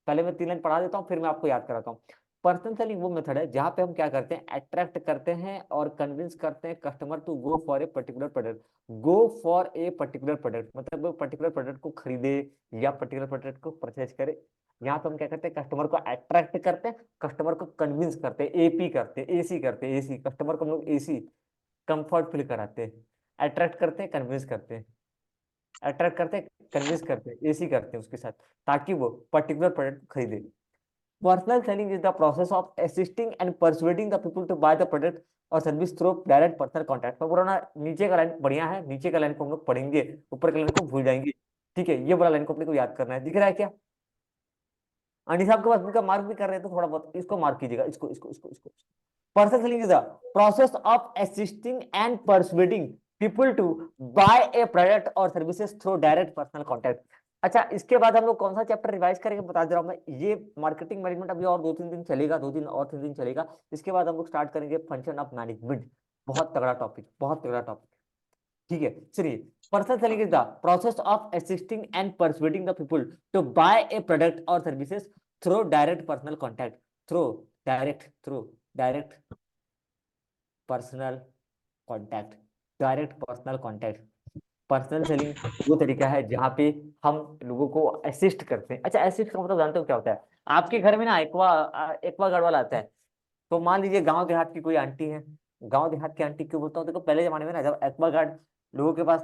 पहले मैं 3 लाइन पढ़ा देता हूँ, फिर मैं आपको याद कराता हूँ। पर्सनल सेलिंग वो मेथड है जहां पे हम क्या करते हैं, अट्रैक्ट करते हैं और कन्विंस करते हैं customer to go for a particular product. Go for a particular product मतलब वो पर्टिकुलर प्रोडक्ट को खरीदे या पर्टिकुलर प्रोडक्ट को परचेज करे। यहाँ पे हम क्या करते हैं, कस्टमर को अट्रैक्ट करते हैं, कस्टमर को कन्विंस करते हैं, AP करते हैं, AC करते हैं, AC कस्टमर को हम लोग AC कंफर्ट फील कराते हैं। अट्रैक्ट करते हैं, कन्विंस करते हैं, अट्रैक्ट करते हैं, कन्विंस करते हैं, AC करते हैं उसके साथ, ताकि वो पर्टिकुलर प्रोडक्ट खरीदे। Personal selling is the process of assisting and persuading the people to buy the product or service through direct personal contact। मैं बोल रहा ना, नीचे का लाइन बढ़िया है, नीचे का लाइन को हम लोग पढ़ेंगे, ऊपर के लाइन को भूल जाएंगे। ठीक है, ये वाला लाइन को अपने को याद करना है, दिख रहा है क्या? अनिल साहब के पास इनका मार्क भी कर रहे हैं, तो थोड़ा बहुत इसको मार्क कीजिएगा, इसको। Personal selling is the process of assisting and persuading people to buy a product or services through direct personal contact। अच्छा, इसके बाद हम लोग कौन सा चैप्टर रिवाइज करेंगे बता दे रहा हूँ मैं, ये मार्केटिंग मैनेजमेंट अभी और 2-3 दिन चलेगा, 2 दिन चलेगा। इसके बाद हम लोग स्टार्ट करेंगे फंक्शन ऑफ मैनेजमेंट। बहुत तगड़ा टॉपिक, बहुत तगड़ा टॉपिक। ठीक है, चलिए। Personal selling is the process of assisting and persuading the people to buy a product or services through direct personal contact, through direct personal contact, direct personal contact. Personal selling वो तरीका है जहाँ पे हम लोगों को असिस्ट करते हैं। अच्छा, असिस्ट का मतलब जानते हो क्या होता है? आपके घर में ना एक्वा गार्ड वाला आता है, तो मान लीजिए गांव देहात की कोई आंटी है। गांव देहात की आंटी क्यों बोलता हूँ? देखो, पहले जमाने में ना जब एक्वा गार्ड लोगों के पास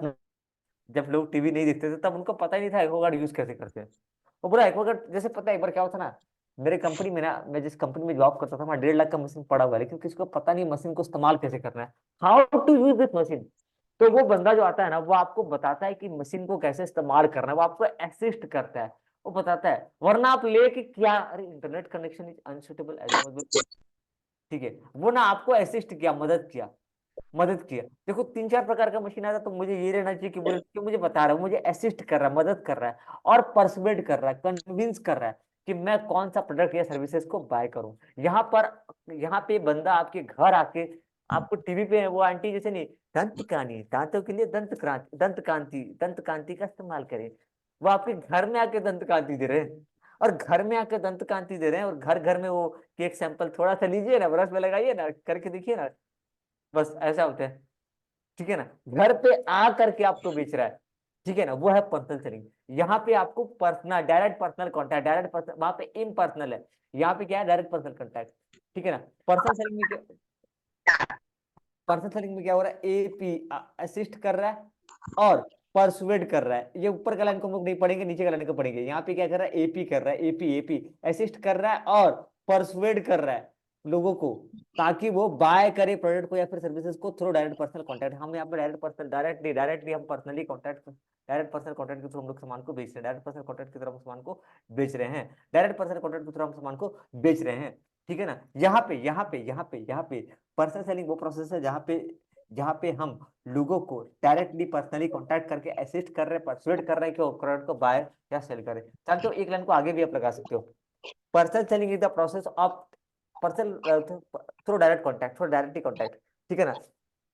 जब लोग टीवी नहीं देखते थे, तब उनको पता ही नहीं था एक्वा गार्ड यूज कैसे करते हैं। वो पूरा एक्वा गार्ड जैसे, पता है एक बार क्या होता ना, मेरे कंपनी में ना, मैं जिस कंपनी में जॉब करता था वहाँ 1.5 लाख का मशीन पड़ा हुआ है, लेकिन किसी को पता नहीं मशीन को इस्तेमाल कैसे करना है, how to use this machine. तो वो बंदा जो आता है ना, वो आपको बताता है कि मशीन को कैसे इस्तेमाल करना है, वो आपको असिस्ट करता है, वो बताता है। वरना आप लेके क्या, अरे internet connection is unsuitable as, ठीक है, वो ना आपको असिस्ट किया, मदद किया। देखो, 3-4 प्रकार का मशीन आता है, तो मुझे ये रहना चाहिए कि मुझे बता रहा है, मुझे असिस्ट कर रहा है, मदद कर रहा है और परसुएड कर रहा है, कन्विंस कर रहा है कि मैं कौन सा प्रोडक्ट या सर्विसेज को बाय करूं। यहाँ पर, यहाँ पे बंदा आपके घर आके आपको टीवी पे वो आंटी जैसे नहीं, दंत कानी, दांतों के लिए दंत कांति का इस्तेमाल करें, वो आपके घर में आके दंत कांति दे रहे हैं, और घर में आके दंत कांति दे रहे हैं, और घर घर में वो केक सैंपल थोड़ा सा लीजिए ना, ब्रश में लगाइए ना, करके देखिए ना, बस ऐसा होता है। ठीक है ना, घर पे आ करके आपको बेच रहा है। ठीक है ना, वो है पर्सनल सेलिंग। यहाँ पे आपको personal, direct personal contact, direct personal, वहां पे इम्पर्सनल है, यहाँ पे क्या है, डायरेक्ट पर्सनल कॉन्टैक्ट। ठीक है ना। पर्सनल सेलिंग में क्या, पर्सनल सेलिंग में क्या हो रहा है, एपी असिस्ट कर रहा है और परसुएड कर रहा है। ये ऊपर का लाइन को हम लोग नहीं पढ़ेंगे, नीचे का लाइन को पढ़ेंगे। यहाँ पे क्या कर रहा है, एपी कर रहा है, एपी असिस्ट कर रहा है और परसुएड कर रहा है लोगों को, ताकि वो बाय करे प्रोडक्ट को या फिर सर्विसेज को थ्रू डायरेक्ट पर्सनल कॉन्टैक्ट। हम यहाँ पे डायरेक्टली हम personally contact, direct personal contact के थ्रू हम लोग सामान को बेच रहे हैं, डायरेक्ट पर्सनल कॉन्टैक्ट की तरफ सामान को बेच रहे हैं, डायरेक्ट पर्सनल कॉन्टैक्ट के थ्रू हम सामान को बेच रहे हैं। ठीक है ना। यहाँ पे पर्सनल सेलिंग वो प्रोसेस है जहाँ पे हम लोगों को डायरेक्टली पर्सनली कांटेक्ट करके असिस्ट कर रहे हैं, परसुएड कर रहे हैं कि वो प्रोडक्ट को बाय या सेल करें। जानते हो, एक लाइन को आगे भी आप लगा सकते हो, personal selling is the process of personal through direct contact, through directly contact. ठीक है ना।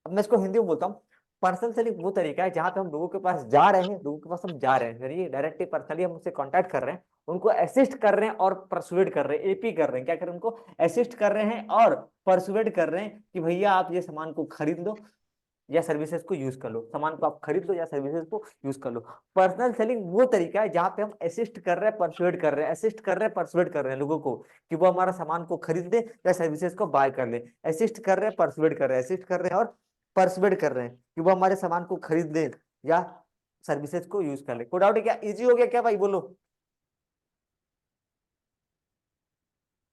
अब मैं इसको हिंदी में बोलता हूँ। पर्सनल सेलिंग वो तरीका है जहां पे हम लोगों के पास जा रहे हैं, लोगों के पास हम जा रहे हैं, यानी डायरेक्टली पर्सनली हम उनसे कांटेक्ट कर रहे हैं, उनको असिस्ट कर रहे हैं और परसुएड कर रहे हैं, एपी कर रहे हैं, क्या कर रहे हैं, उनको असिस्ट कर रहे हैं और परसुएड कर रहे हैं कि भैया आप ये सामान को खरीद लो या सर्विसेज को यूज कर लो, सामान को आप खरीद लो या सर्विसेज को यूज कर लो। पर्सनल सेलिंग वो तरीका है जहां पे हम असिस्ट कर रहे हैं, परसुएड कर रहे हैं, असिस्ट कर रहे हैं, परसुएड कर रहे हैं लोगों को कि वो हमारा सामान को खरीद ले या सर्विसेज को बाय कर ले। असिस्ट कर रहे हैं, परसुएड कर रहे हैं, असिस्ट कर रहे हैं और परसुएड कर रहे हैं कि वो हमारे सामान को खरीद ले या सर्विसेज को यूज कर ले। कोई डाउट है क्या? इजी हो गया क्या भाई? बोलो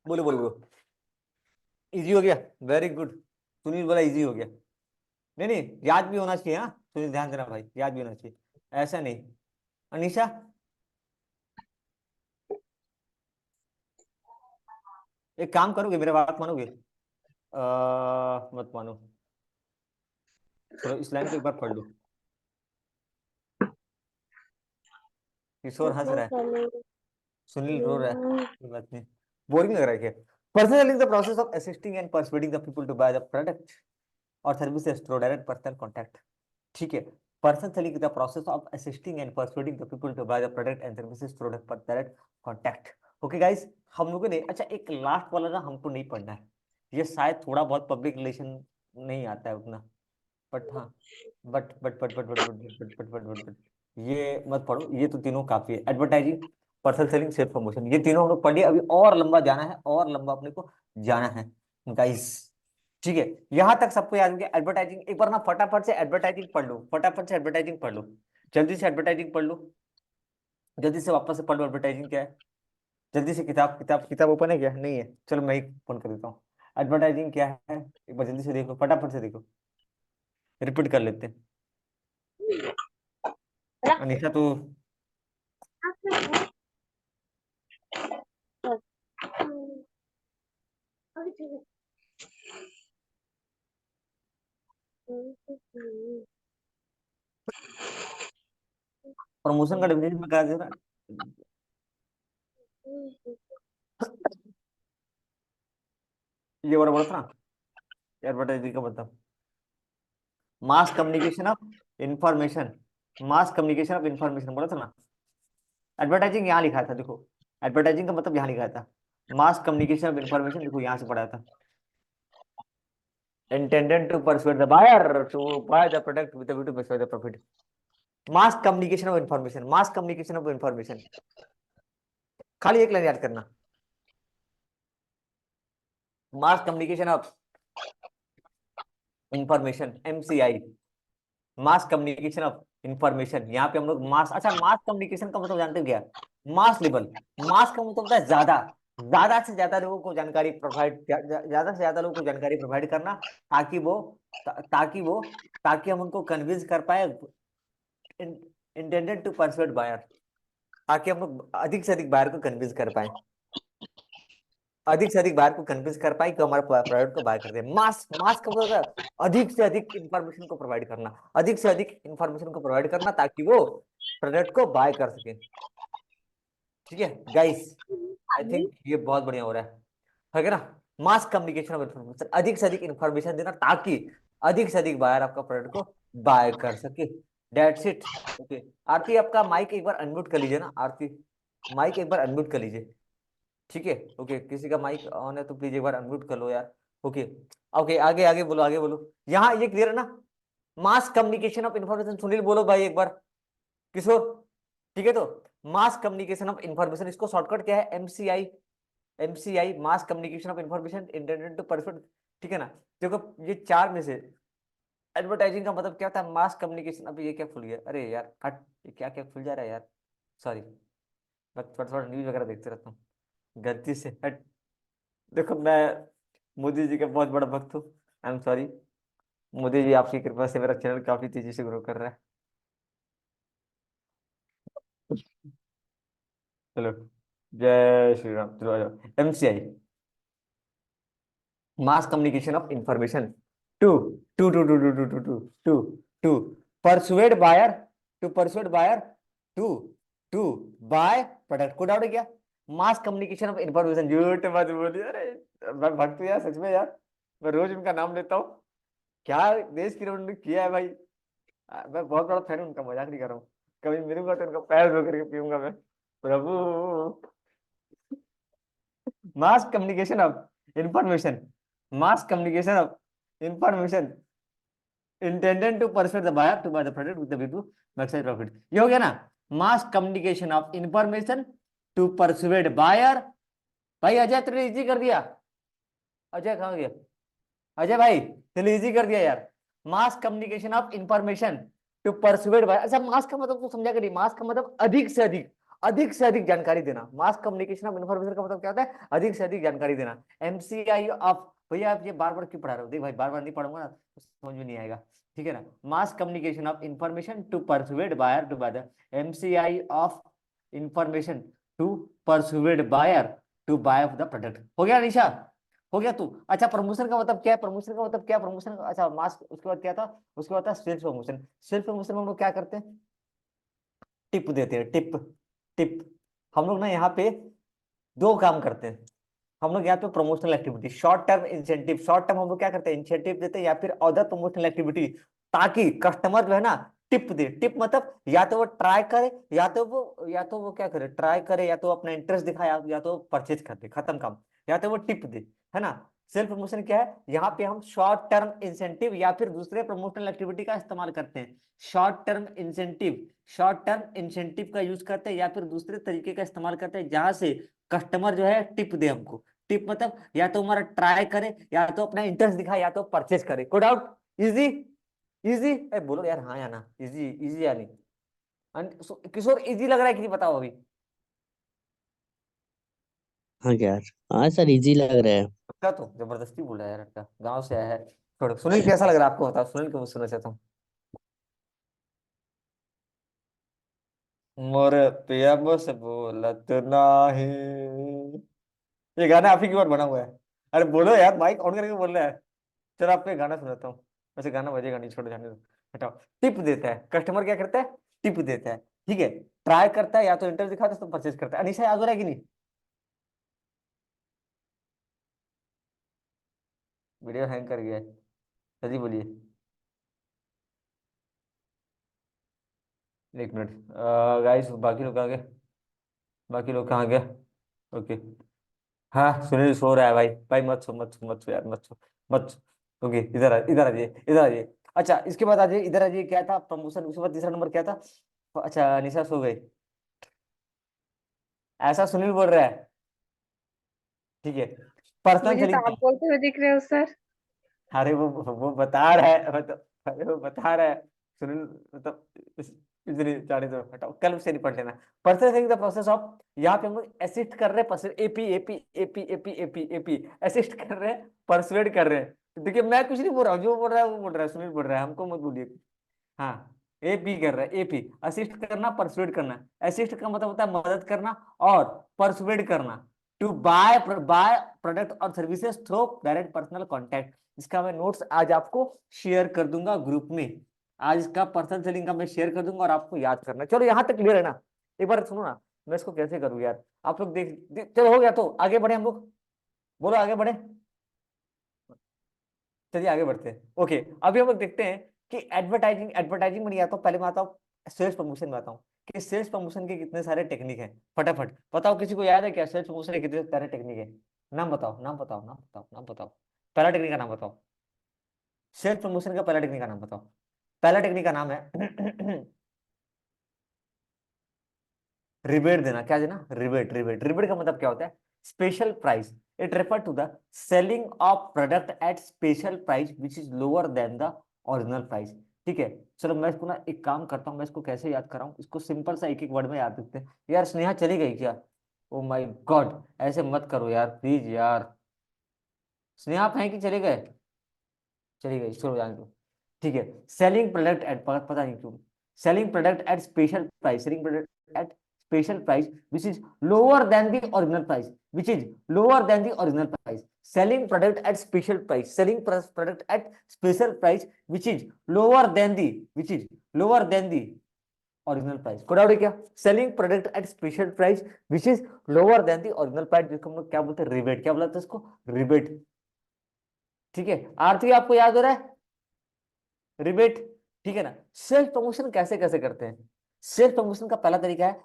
बोलो बोलो बोलो। इजी हो गया, वेरी गुड। सुनील बोला इजी हो गया। नहीं नहीं, याद भी होना चाहिए। हाँ सुनील, ध्यान देना भाई, याद भी होना चाहिए, ऐसा नहीं। अनीशा, एक काम करोगे, मेरा बात मानोगे? मत मानो, चलो इस लाइन को एक बार पढ़ लो। किशोर हंस रहा है, सुनील रो रहा है, कोई बात नहीं। बोरिंग लग रहा है क्या? Personal is the process of assisting and persuading the people to buy the product or services through direct personal contact. ठीक है। Personal selling is the process of assisting and persuading the people to buy the product and services through direct contact. Okay guys, हम लोगों ने, अच्छा एक लास्ट वाला ना हमको नहीं पढ़ना है, ये शायद थोड़ा बहुत पब्लिक रिलेशन नहीं आता है उतना, बट हाँ, बट ये मत पढ़ो, ये तो तीनों काफी है। Advertising, personal selling, self promotion, ये तीनों हम लोग पढ़ लिए। अभी और लंबा जाना है, और लंबा अपने को जाना है गाइस। ठीक है, यहां तक सबको याद हो गया। एडवर्टाइजिंग एक बार ना फटाफट से एडवर्टाइजिंग पढ़ लो, फटाफट से एडवर्टाइजिंग पढ़ लो, जल्दी से एडवर्टाइजिंग पढ़ लो, जल्दी से वापस से पढ़ लो एडवर्टाइजिंग क्या है। जल्दी से, किताब किताब किताब ओपन है क्या? नहीं है, चलो मैं ही फोन कर देता हूँ। एडवर्टाइजिंग क्या है एक बार जल्दी से देखो, फटाफट से देखो, रिपीट कर लेते हैं। अनिशा तो, प्रमोशन का डिफिनेशन में कहा जरा, ये बड़ा बड़ा था एडवर्टाइजिंग का मतलब। मास communication of information, mass communication of information बोला था ना। एडवर्टाइजिंग यहाँ लिखा था, देखो एडवर्टाइजिंग का मतलब यहाँ लिखा था। मास कम्युनिकेशन ऑफ इंफॉर्मेशन देखो यहाँ से पढ़ा था। intended to persuade the buyer to buy the product with a view to persuade the profit. Mass communication of information, mass communication of information, खाली एक लाइन याद करना, मास communication of information, MCI, mass communication of information. यहाँ पे हम लोग मास, अच्छा मास कम्युनिकेशन का मतलब जानते हो क्या, मास लेवल। मास का मतलब होता है ज्यादा, ज्यादा से ज्यादा लोगों को जानकारी प्रोवाइड, ज्यादा से ज्यादा लोगों को जानकारी प्रोवाइड करना, ताकि वो ताकि वो ताकि हम उनको कन्विंस कर पाए, इंटेंडेड टू परसुएड बायर, ताकि हम लोग अधिक से अधिक बायर को कन्विंस कर पाए, अधिक से अधिक बायर को कन्विंस कर पाए कि हमारे प्रोडक्ट को बाय कर दे। मास, मास का मतलब है अधिक से अधिक इंफॉर्मेशन को प्रोवाइड करना, अधिक से अधिक इंफॉर्मेशन को प्रोवाइड करना, ताकि वो प्रोडक्ट को बाय कर सके। ठीक है गाइस, आई थिंक ये बहुत बढ़िया हो रहा है ना। मास कम्युनिकेशन ऑफ इंफॉर्मेशन, अधिक से अधिक इंफॉर्मेशन देना, ताकि अधिक से अधिक बायर आपका प्रोडक्ट को बाय कर सके। That's it. ओके आरती, आपका माइक एक बार अनम्यूट कर लीजिए ना, आरती माइक एक बार अनम्यूट कर लीजिए। ठीक है ओके, किसी का माइक ऑन है तो प्लीज एक बार अनम्यूट कर लो यार। ओके ओके, आगे आगे बोलो, आगे बोलो। यहाँ ये क्लियर है ना, mass communication of information. Sunil बोलो भाई एक बार, किशोर। ठीक है, तो मास कम्युनिकेशन ऑफ इंफॉर्मेशन, इसको शॉर्टकट क्या है, MCI, MCI, mass communication of information intended to persuade. ठीक है ना। देखो ये चार में से एडवर्टाइजिंग का मतलब क्या होता है, मास कम्युनिकेशन। अब ये क्या खुल गया, अरे यार हट, ये क्या क्या खुल जा रहा है यार, सॉरी, मैं थोड़ा थोड़ा न्यूज वगैरह देखते रहता हूँ, गलती से हट। देखो मैं मोदी जी का बहुत बड़ा भक्त हूँ, आई एम सॉरी। मोदी जी आपकी कृपा से मेरा चैनल काफी तेजी से ग्रो कर रहा है। चलो, जय श्री राम। चलो आ जाओ, MCI, mass communication of information to to to to to to to to to to persuade buyer, to persuade buyer to to buy product. को डाउट है क्या, मास कम्युनिकेशन ऑफ इंफॉर्मेशन। झूठ मत बोलिए, अरे मैं भक्त हूँ यार, सच में यार, मैं रोज उनका नाम लेता हूँ। क्या देश के लिए उन्होंने किया है भाई, मैं बहुत बड़ा फैन हूँ उनका, मजाक नहीं कर रहा हूँ। कभी मिलूंगा तो उनका पैर धो करके पीऊंगा मैं, प्रभु। Mass communication of information, mass communication of information intended to persuade the buyer to buy the product with the view to maximize profit। ये हो गया ना, mass communication of information to persuade buyer. भाई अजय तुमने इजी कर दिया, अजय कहाँ गया, अजय भाई तुमने इजी कर दिया यार। Mass communication of information to persuade buyer. अच्छा मास का मतलब तो समझा करिए, मास का मतलब अधिक से अधिक, अधिक से अधिक जानकारी देना। मास कम्युनिकेशन ऑफ इंफॉर्मेशन का मतलब क्या होता है, अधिक से अधिक जानकारी देना। एमसीआई ऑफ, भैया आप ये बार बार क्यों पढ़ा रहे हो, देख भाई बार बार नहीं पढ़ूंगा ना तो समझ में नहीं आएगा। ठीक है ना, mass communication of information to persuade buyer to buy the, MCI of information to persuade buyer to buy the product. हो गया निशा, हो गया तू। अच्छा प्रमोशन का मतलब क्या है, प्रमोशन का मतलब क्या है, प्रमोशन का, अच्छा मास, उसके बाद क्या था, उसके बाद था सेल्फ प्रमोशन। सेल्फ प्रमोशन में हम लोग क्या करते हैं, टिप देते हैं, टिप, टिप। हम लोग ना यहाँ पे दो काम करते हैं, हम लोग यहाँ पे promotional activity, short term incentive, short term हम लोग क्या करते हैं, इंसेंटिव देते हैं या फिर अदर प्रमोशनल एक्टिविटी, ताकि कस्टमर जो है ना टिप दे। टिप मतलब या तो वो ट्राई करे, या तो वो क्या करे, ट्राई करे, या तो अपना इंटरेस्ट दिखाए, या तो परचेज कर दे, खत्म काम, या तो वो टिप दे, है ना। सेल्फ प्रमोशन क्या है, यहाँ पे हम शॉर्ट टर्म इंसेंटिव या फिर दूसरे प्रमोशनल एक्टिविटी का इस्तेमाल करते हैं। Short term incentive, short term incentive का यूज करते हैं या फिर दूसरे तरीके का इस्तेमाल करते हैं, जहां से कस्टमर जो है टिप दे हमको। टिप मतलब या तो हमारा ट्राई करे, या तो अपना इंटरेस्ट दिखाए, या तो परचेज करे। कोई डाउट, इजी, इजी बोलो यार, हाँ या ना, इजी, इजी या नहीं। किशोर इजी लग रहा है कि नहीं बताओ अभी। हाँ यार, हाँ सर इजी लग रहा है। क्या तो जबरदस्ती बोल रहा है यार, लड़का गांव से आया है। छोड़ो, सुनील कैसा लग रहा है आपको बताओ, सुनील को सुनना चाहता हूँ। मोरे पिया बस बोलत नाही, ये गाना आप ही की ओर बना हुआ है। अरे बोलो यार, माइक ऑन करके बोल रहा है। चलो आपको एक गाना सुनाता हूँ, वैसे गाना बजेगा नहीं, छोड़ो जाने दो, हटाओ। टिप देता है कस्टमर, क्या करता है, टिप देता है। ठीक है, ट्राई करता है, या तो इंटरेस्ट दिखाता है तो परचेज करता है। अनिशा याद हो रहा है कि नहीं, वीडियो हैंग कर गया है, जल्दी बोलिए। एक मिनट गाइस, बाकी लोग कहाँ गए? बाकी लोग कहाँ गए? ओके। हाँ, सुनील सो रहा है भाई। भाई मत सो, मत सो, मत सो यार, मत सो, मत सो। ओके, इधर आ, इधर आ जाइए, इधर आ जाइए। अच्छा, इसके बाद आ जाइए, इधर आ जाइए। क्या था प्रमोशन? उसके बाद तीसरा नंबर क्या था? अच्छा, निशा सो गई, ऐसा सुनील बोल रहा है। ठीक है, पर्सनल मुझे तो सेलिंग आप बोलते हुए दिख रहे हो सर। अरे वो बता रहा है, अरे वो बता रहा है सुनील। मतलब इसलिए जाने दो, हटाओ, कल से नहीं पढ़ लेना। Personal selling the process of, यहाँ पे हम लोग असिस्ट कर रहे हैं, person AP AP AP AP AP AP assist कर रहे हैं, परसुएड कर रहे हैं। देखिए मैं कुछ नहीं बोल रहा हूँ, जो बोल रहा है वो बोल रहा है, सुनील बोल रहा है, हमको मत बोलिए। हाँ, एपी कर रहा है, एपी असिस्ट करना, परसुएड करना। असिस्ट का मतलब होता है मदद करना, और परसुएड करना to bye by product or services through direct personal contact. इसका मैं नोट्स आज आपको शेयर कर दूंगा ग्रुप में। आज इसका पर्सनल सेलिंग का मैं शेयर कर दूंगा और आपको याद करना। चलो यहाँ तक क्लियर है ना? एक बार सुनो ना, मैं इसको कैसे करूँ यार, आप लोग चलो हो गया तो आगे बढ़े हम लोग। बोलो आगे बढ़े। चलिए आगे बढ़ते हैं। ओके, अभी हम लोग देखते हैं कि एडवर्टाइजिंग एडवर्टाइजिंग में नहीं आता हूँ, पहले मैं आता हूँ सेल्स प्रमोशन में आता हूँ कि सेल्स प्रमोशन के कितने सारे टेक्निक हैं। फटाफट बताओ, किसी को याद है क्या सेल्स प्रमोशन के कितने सारे टेक्निक है? नाम बताओ, नाम बताओ, नाम बताओ, नाम बताओ। पहला टेक्निक का नाम बताओ। सेल्स प्रमोशन का पहला टेक्निक का नाम बताओ। पहला टेक्निक का नाम है रिबेट देना। क्या देना? रिबेट। रिबेट, रिबेट का मतलब क्या होता है? Special price. It refer to the selling of product at special price which is lower than the original price. ठीक है, चलो मैं इसको ना एक काम करता हूँ, मैं इसको कैसे याद कराऊं, इसको सिंपल सा एक एक वर्ड में याद रखते हैं। यार स्नेहा चली गई क्या? ओ माय गॉड, ऐसे मत करो यार प्लीज यार। स्नेहा आप हैं कि चले गए? चली गई, चलो जाने दो। ठीक है, सेलिंग प्रोडक्ट एट, पता नहीं क्यों, selling product at special price, selling product at special price which is lower than the original price, which is lower than the original price. Selling product at special price, selling product at special price which is lower then the, which is lower then the original price. कोई डाउट है क्या? Selling product at special price which is lower then the original price, जिसको हम लोग क्या बोलते हैं? रिबेट। क्या बोलते हैं इसको? रिबेट। ठीक है, आरती आपको याद हो रहा है? रिबेट। ठीक है ना? सेल्फ प्रमोशन कैसे कैसे करते हैं? सेल्फ प्रमोशन का पहला तरीका है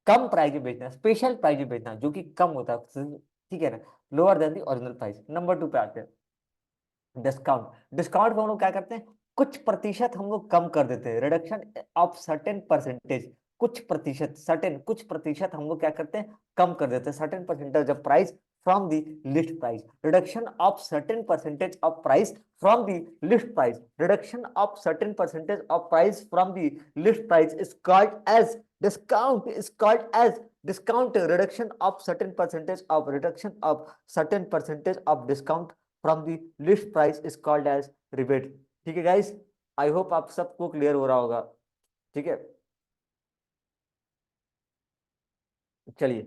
कम प्राइस में बेचना, स्पेशल प्राइस में बेचना, जो कि कम होता है। ठीक है ना? Lower than the original price. Number 2 पे आते हैं, डिस्काउंट। डिस्काउंट में हम लोग क्या करते हैं? कुछ प्रतिशत हम लोग कम कर देते हैं, रिडक्शन ऑफ सर्टेन परसेंटेज। कुछ प्रतिशत, सर्टेन कुछ प्रतिशत हम लोग क्या करते हैं? कम कर देते हैं, certain percentage of price from the list price. Reduction of certain percentage of price from the list price. Reduction of certain percentage of price from the list price is called as discount, is called as discount. Reduction of certain percentage of, reduction of certain percentage of discount from the list price is called as rebate। ठीक है गाइस, आई होप आप सबको क्लियर हो रहा होगा। ठीक है, चलिए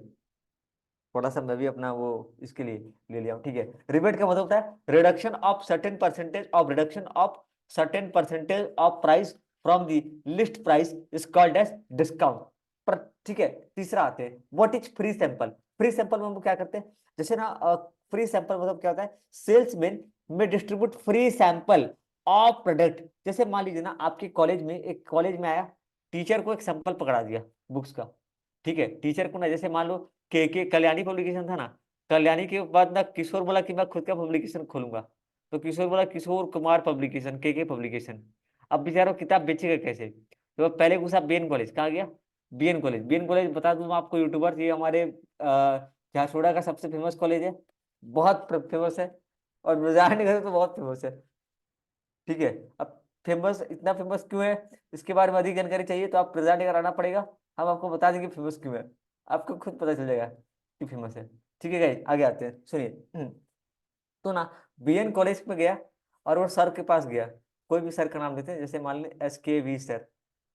थोड़ा सा मैं भी अपना वो इसके लिए ले लिया हूं। ठीक है, रिबेट का मतलब होता है reduction of certain percentage of, reduction of certain percentage of price from the list price is called as discount. पर ठीक है, तीसरा आते हैं what is free sample. Free sample में हम क्या करते हैं? जैसे ना फ्री सैंपल मतलब क्या होता है? सेल्समैन में distribute free sample of product. जैसे मान लीजिए ना आपके कॉलेज में, एक कॉलेज में आया, टीचर को एक सैंपल पकड़ा दिया बुक्स का। ठीक है, टीचर को ना, जैसे मान लो के कल्याणी पब्लिकेशन था ना, कल्याणी के बाद ना किशोर बोला कि मैं खुद का पब्लिकेशन खोलूंगा, तो किशोर बोला किशोर कुमार पब्लिकेशन, के पब्लिकेशन। अब बेचारा किताब बेचेगा कैसे? तो पहले घुसा बीएन कॉलेज। कहाँ गया? BN college. बीएन कॉलेज बता दूं आपको यूट्यूबर, ये हमारे झारसुगड़ा का सबसे फेमस कॉलेज है, बहुत फेमस है, और ब्रजारनगर तो बहुत फेमस है। ठीक है, अब फेमस इतना फेमस क्यों है, इसके बारे में अधिक जानकारी चाहिए तो आप ब्रजारनगर आना पड़ेगा, हम आपको बता देंगे फेमस क्यों है, आपको खुद पता चल जाएगा कि फेमस है। ठीक है गाइस, आगे आते हैं, सुनिए। तो ना बीएन कॉलेज में गया और वो सर के पास गया, कोई भी सर का नाम लेते हैं, जैसे मान लें SKV सर,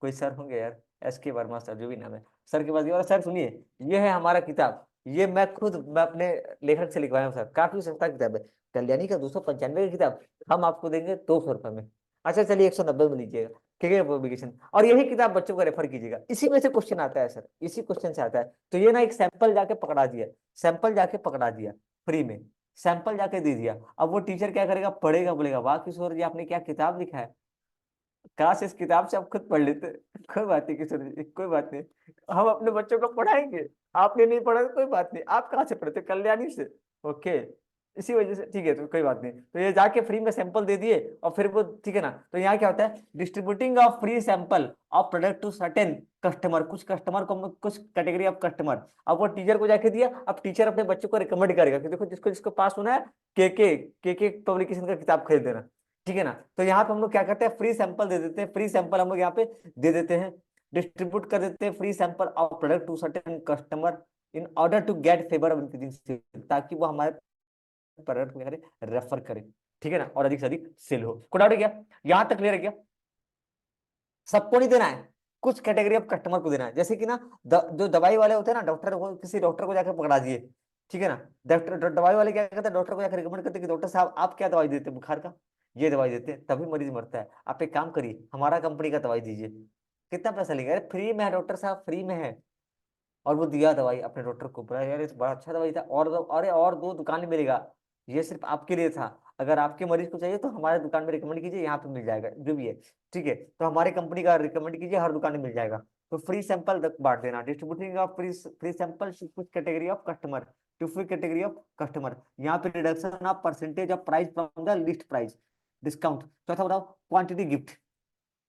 कोई सर होंगे यार, SK वर्मा सर, जो भी नाम है, सर के पास गया और सर सुनिए, ये है हमारा किताब, ये मैं अपने लेखक से लिखवाया हूँ सर, काफी सस्ता किताब है, कल्याणी का 295 की किताब हम आपको देंगे 200 रुपये में। अच्छा चलिए 190 में लीजिएगा, के पब्लिकेशन, और यही किताब बच्चों को रेफर कीजिएगा। इसी में से क्वेश्चन आता है सर, इसी क्वेश्चन से आता है। तो ये ना एक सैंपल जाके पकड़ा दिया, सैंपल जाके पकड़ा दिया फ्री में, सैंपल जाके दे दिया। अब वो टीचर क्या करेगा? पढ़ेगा, बोलेगा वाह किशोर जी आपने क्या किताब लिखा है, काश इस किताब से आप खुद पढ़ लेते। कोई बात नहीं किशोर जी, कोई बात नहीं, हम अपने बच्चों को पढ़ाएंगे। आपने नहीं पढ़ा तो कोई बात नहीं, आप कहाँ से पढ़ते, कल्याणी से। ओके, इसी वजह से ठीक है, तो कोई बात नहीं, तो ये जाके फ्री में सैंपल दे दिए और फिर वो ठीक है ना। तो यहाँ क्या होता है, distributing of free sample of product to certain customer, कुछ कस्टमर को, कुछ कैटेगरी ऑफ कस्टमर। अब वो टीचर को जाके दिया, अब टीचर अपने बच्चों को रिकमेंड करेगा कि देखो जिसको जिसको पास होना है के पब्लिकेशन का किताब खरीद देना, ठीक है ना। तो यहाँ पे हम लोग क्या करते हैं, फ्री सैंपल दे देते हैं, फ्री सैंपल हम लोग यहाँ पे दे देते हैं, डिस्ट्रीब्यूट कर देते हैं free sample of product to certain customer in order to get favour of increasing sale, ताकि वो हमारे प्रोडक्ट को रेफर करे, ठीक है ना, और अधिक से अधिक सेल हो। कोई डाउट है क्या, यहाँ तक क्लियर है क्या। सबको नहीं देना है, कुछ कैटेगरी ऑफ कस्टमर को देना है, जैसे कि ना जो दवाई वाले होते हैं ना, डॉक्टर को, किसी डॉक्टर को जाकर पकड़ा दिए, ठीक है ना। डॉक्टर दवाई वाले क्या करते हैं, डॉक्टर को जाकर रिकमेंड करते हैं कि डॉक्टर साहब आप क्या दवाई देते हैं बुखार का, ये दवाई देते हैं, तभी मरीज मरता है, आप एक काम करिए हमारा कंपनी का दवाई दीजिए। कितना पैसा लेंगे, अरे फ्री में है डॉक्टर साहब, फ्री में है। और वो दिया दवाई अपने डॉक्टर को, बोला यार ये तो बड़ा अच्छा दवाई था, और अरे और दो दुकान में मिलेगा, ये सिर्फ आपके लिए था, अगर आपके मरीज को चाहिए तो हमारे दुकान में रिकमेंड कीजिए, यहाँ पे मिल जाएगा जो भी है, ठीक है, तो हमारे कंपनी का रिकमेंड कीजिए, हर दुकान में मिल जाएगा। तो फ्री सैंपल बांट देना, डिस्ट्रीब्यूटिंग ऑफ फ्री सैंपल कुछ category of customer to free category of customer. यहाँ पे reduction of percentage of price from the list price, discount. चौथा बताओ, क्वांटिटी गिफ्ट।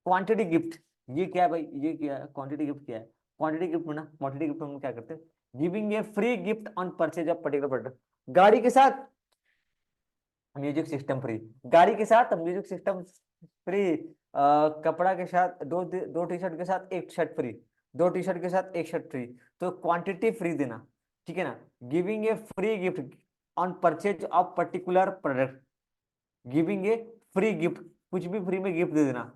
क्वांटिटी गिफ्ट ये क्या है भाई, ये क्या है, क्वांटिटी गिफ्ट क्या है। क्वांटिटी गिफ्ट में ना, क्वांटिटी गिफ्ट में हम क्या करते हैं, giving a free gift on purchase of particular product. गाड़ी के साथ म्यूजिक सिस्टम फ्री, गाड़ी के साथ म्यूजिक सिस्टम फ्री, कपड़ा के साथ दो टी शर्ट के साथ एक शर्ट फ्री, दो टी शर्ट के साथ एक शर्ट फ्री। तो क्वांटिटी फ्री देना, ठीक है ना। Giving a free gift on purchase of particular product, giving a free gift, कुछ भी फ्री में गिफ्ट दे देना,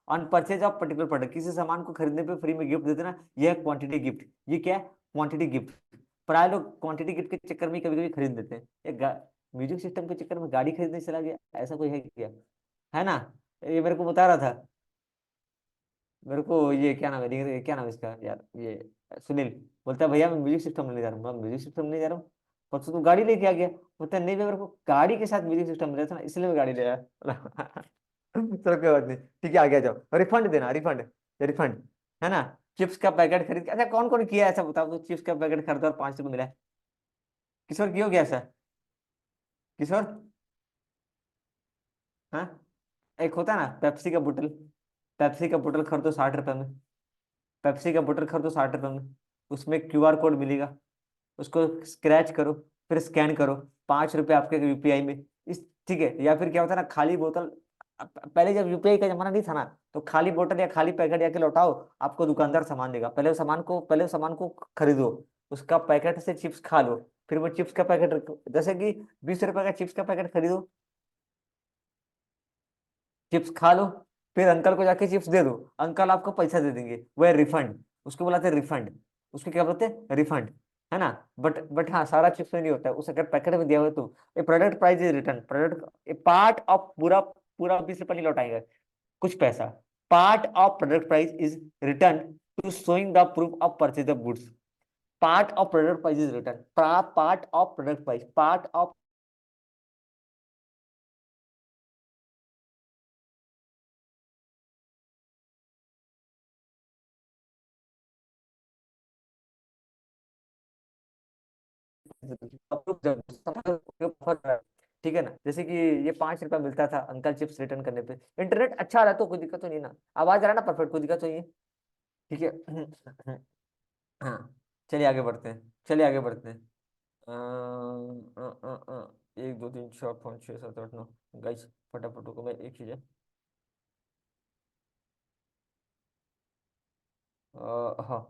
on purchase of particular product, किसी सामान को खरीदने पे फ्री में गिफ्ट दे देना, यह क्वांटिटी गिफ्ट। ये क्या है, क्वांटिटी गिफ्ट। प्राय लोग क्वांटिटी गिफ्ट के चक्कर में कभी कभी खरीद देते हैं, एक म्यूजिक सिस्टम के चक्कर में गाड़ी खरीदने चला गया, ऐसा कोई है क्या, है ना। ये मेरे को बता रहा था, मेरे को ये क्या नाम है, क्या नाम है इसका यार, ये सुनील, बोलता है भैया मैं म्यूजिक सिस्टम नहीं जा रहा हूँ, मैं म्यूजिक सिस्टम नहीं जा रहा हूँ, परसों तू गाड़ी लेके आ गया, बोलता है नहीं भैया मेरे को गाड़ी के साथ म्यूजिक सिस्टम मिला था ना, इसलिए मैं गाड़ी ले आया। चलो कोई बात नहीं, ठीक है आ गया, जाओ रिफंड देना, रिफंड, रिफंड, है ना। चिप्स का पैकेट खरीद के, अच्छा कौन कौन किया है ऐसा बताओ, तो चिप्स का पैकेट खरीदा और 5 रुपये मिला है, किशोर किया हो गया ऐसा, किशोर, हाँ। एक होता है ना पेप्सी का बोतल, पेप्सी का बोतल खरीदो 60 रुपए में, पेप्सी का बोतल खरीदो 60 रुपए में, उसमें क्यूआर कोड मिलेगा, उसको स्क्रैच करो, फिर स्कैन करो, 5 रुपए आपके यूपीआई में, इस ठीक है। या फिर क्या होता है ना, खाली बोतल, पहले जब यूपीआई का जमाना नहीं था ना, तो खाली बोतल या खाली पैकेट या के लौटाओ, आपको दुकानदार सामान देगा, पहले सामान को खरीदो, उसका पैकेट से चिप्स खा लो, फिर वो चिप्स का पैकेट, जैसे कि 20 रुपए का चिप्स का पैकेट खरीदो, चिप्स खा लो, फिर अंकल को जाके चिप्स दे दो, अंकल आपको पैसा दे देंगे, वो है रिफंड, उसको बुलाते हैं रिफंड, उसको क्या बोलते हैं, रिफंड, है ना। बट हाँ सारा चिप्स में नहीं होता है, उस अगर पैकेट में दिया हुआ है तो a product price is return, product a part of पूरा पूरा 20 रुपये नहीं लौटाएंगे, कुछ पैसा, part of product price is return to showing the proof of purchase of goods, part of product price is return, part of product price, part of ठीक है ना। जैसे कि ये 5 रुपया मिलता था अंकल चिप्स रिटर्न करने पे, इंटरनेट अच्छा रहा तो कोई दिक्कत तो नहीं ना, आवाज आ रहा है ना परफेक्ट, कोई दिक्कत तो नहीं है, ठीक है। हाँ, चलिए आगे बढ़ते हैं, चलिए आगे बढ़ते हैं। 1 2 3 4 5 6 7 8 9, गाइस फटाफट को मैं एक चीज है, हाँ,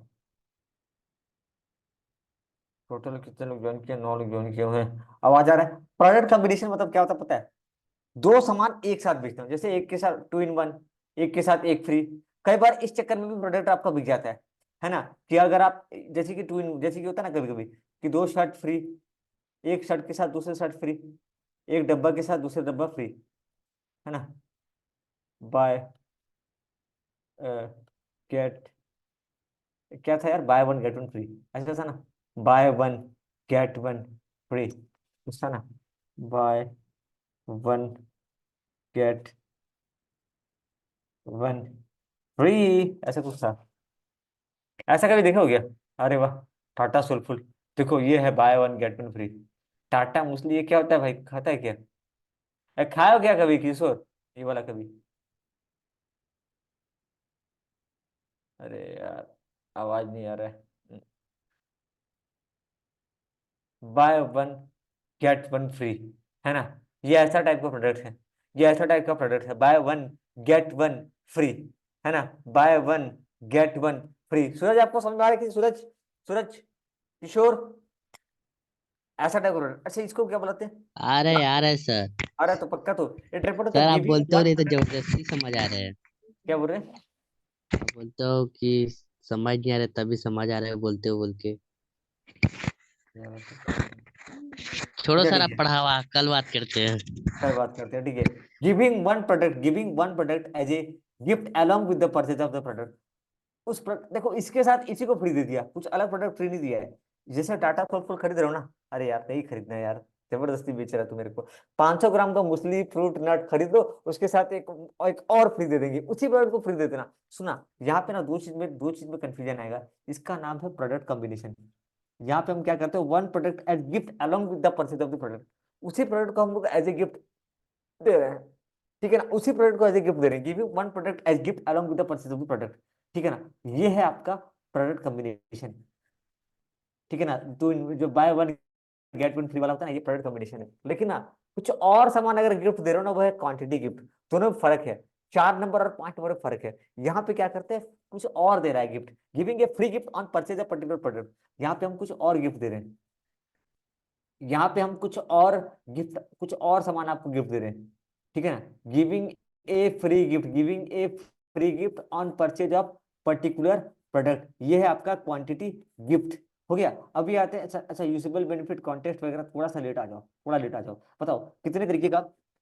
टोटल कितने लोग ज्वाइन किए, 9 लोग ज्वाइन किए हुए हैं। आवाज आ रहा है, प्रोडक्ट कॉम्बिनेशन मतलब क्या होता है पता है, दो सामान एक साथ बेचते हो, जैसे एक के साथ 2 in 1, एक के साथ एक फ्री, कई बार इस चक्कर में भी प्रोडक्ट आपका बिक जाता है ना। कि अगर आप जैसे कि जैसे कि होता है ना कभी कभी कि 2 शर्ट फ्री, एक शर्ट के साथ दूसरे शर्ट फ्री, एक डब्बा के साथ दूसरे डब्बा फ्री, है ना, बाय गेट, क्या था यार, bye one get one free, ऐसा था ना, buy one get one free, कुछ था ना, buy one get one free, ऐसा कुछ था। ऐसा कभी देखा हो गया? अरे वाह, टाटा सोलफुल। देखो ये है buy one get one free. Tata muesli, ये क्या होता है भाई, खाता है क्या? खाया हो क्या कभी किशोर, ये वाला कभी? अरे यार, आवाज नहीं आ रहा है। Buy one get one free, है ना? ये ऐसा टाइप का प्रोडक्ट है, ये ऐसा टाइप का प्रोडक्ट है, buy one get one free, है ना? Buy one get one free. Suraj आपको समझ में आ रहा है कि सूरज, सूरज, किशोर, ऐसा टाइप का प्रोडक्ट। अच्छा इसको क्या बोलते हैं? आ रहा है सर। आ रहा है तो पक्का, तो ये ट्रिपल होता सर है आप गिविंग बोलते हो वन नहीं तो प्रोडक्ट। जबरदस्ती समझ आ रहे हैं। क्या बोल रहे हैं? आप बोलते हो कि समझ नहीं आ रहा तभी समझ आ रहा है बोलते हो बोल के। क्या बात है? छोड़ो अच्छा सर, ठीक आप है, पढ़ावा, कल बात करते हैं। कल बात करते हैं, ठीक है। Giving one product as a gift along with the purchase of the product। देखो इसके साथ इसी को फ्री दे दिया, कुछ अलग प्रोडक्ट फ्री नहीं दिया है। जैसे टाटा सोलफुल खरीद रहे हो ना, अरे यार नहीं खरीदना है यार, जबरदस्ती बेच रहा है तू मेरे को। 500 ग्राम का मूसली फ्रूट नट खरीद लो, उसके साथ एक और फ्री दे देंगे, उसी प्रोडक्ट को फ्री दे देना। सुना, यहाँ पे ना दो चीज में कंफ्यूजन आएगा। इसका नाम है प्रोडक्ट कॉम्बिनेशन। यहाँ पे हम क्या करते हैं, one product as gift along with the purchase of the product. उसी प्रोडक्ट को हम लोग एज ए गिफ्ट दे रहे हैं, ठीक है ना? उसी प्रोडक्ट को एज ए गिफ्ट दे रहे हैं, giving one product as gift along with the purchase of the product, ठीक है ना? ये है आपका प्रोडक्ट कॉम्बिनेशन, ठीक है ना? तो जो bye one get one free वाला होता है ना, ये प्रोडक्ट कॉम्बिनेशन है। लेकिन ना कुछ और सामान अगर गिफ्ट दे रहे हो ना, वो है क्वांटिटी गिफ्ट। दोनों में फर्क है, 4 नंबर और 5 नंबर में फर्क है। यहाँ पे क्या करते हैं, कुछ और दे रहा है gift, giving a free gift on purchase of particular product. यहाँ पे हम कुछ और गिफ्ट दे रहे हैं, यहाँ पे हम कुछ और सामान आपको गिफ्ट दे रहे हैं, ठीक है ना? Giving a free gift on purchase of particular product, ये है आपका क्वांटिटी गिफ्ट। हो गया। अभी आते हैं, अच्छा अच्छा, यूजेबल बेनिफिट कॉन्टेस्ट वगैरह, थोड़ा सा लेट आ जाओ, थोड़ा लेट आ जाओ। बताओ कितने तरीके का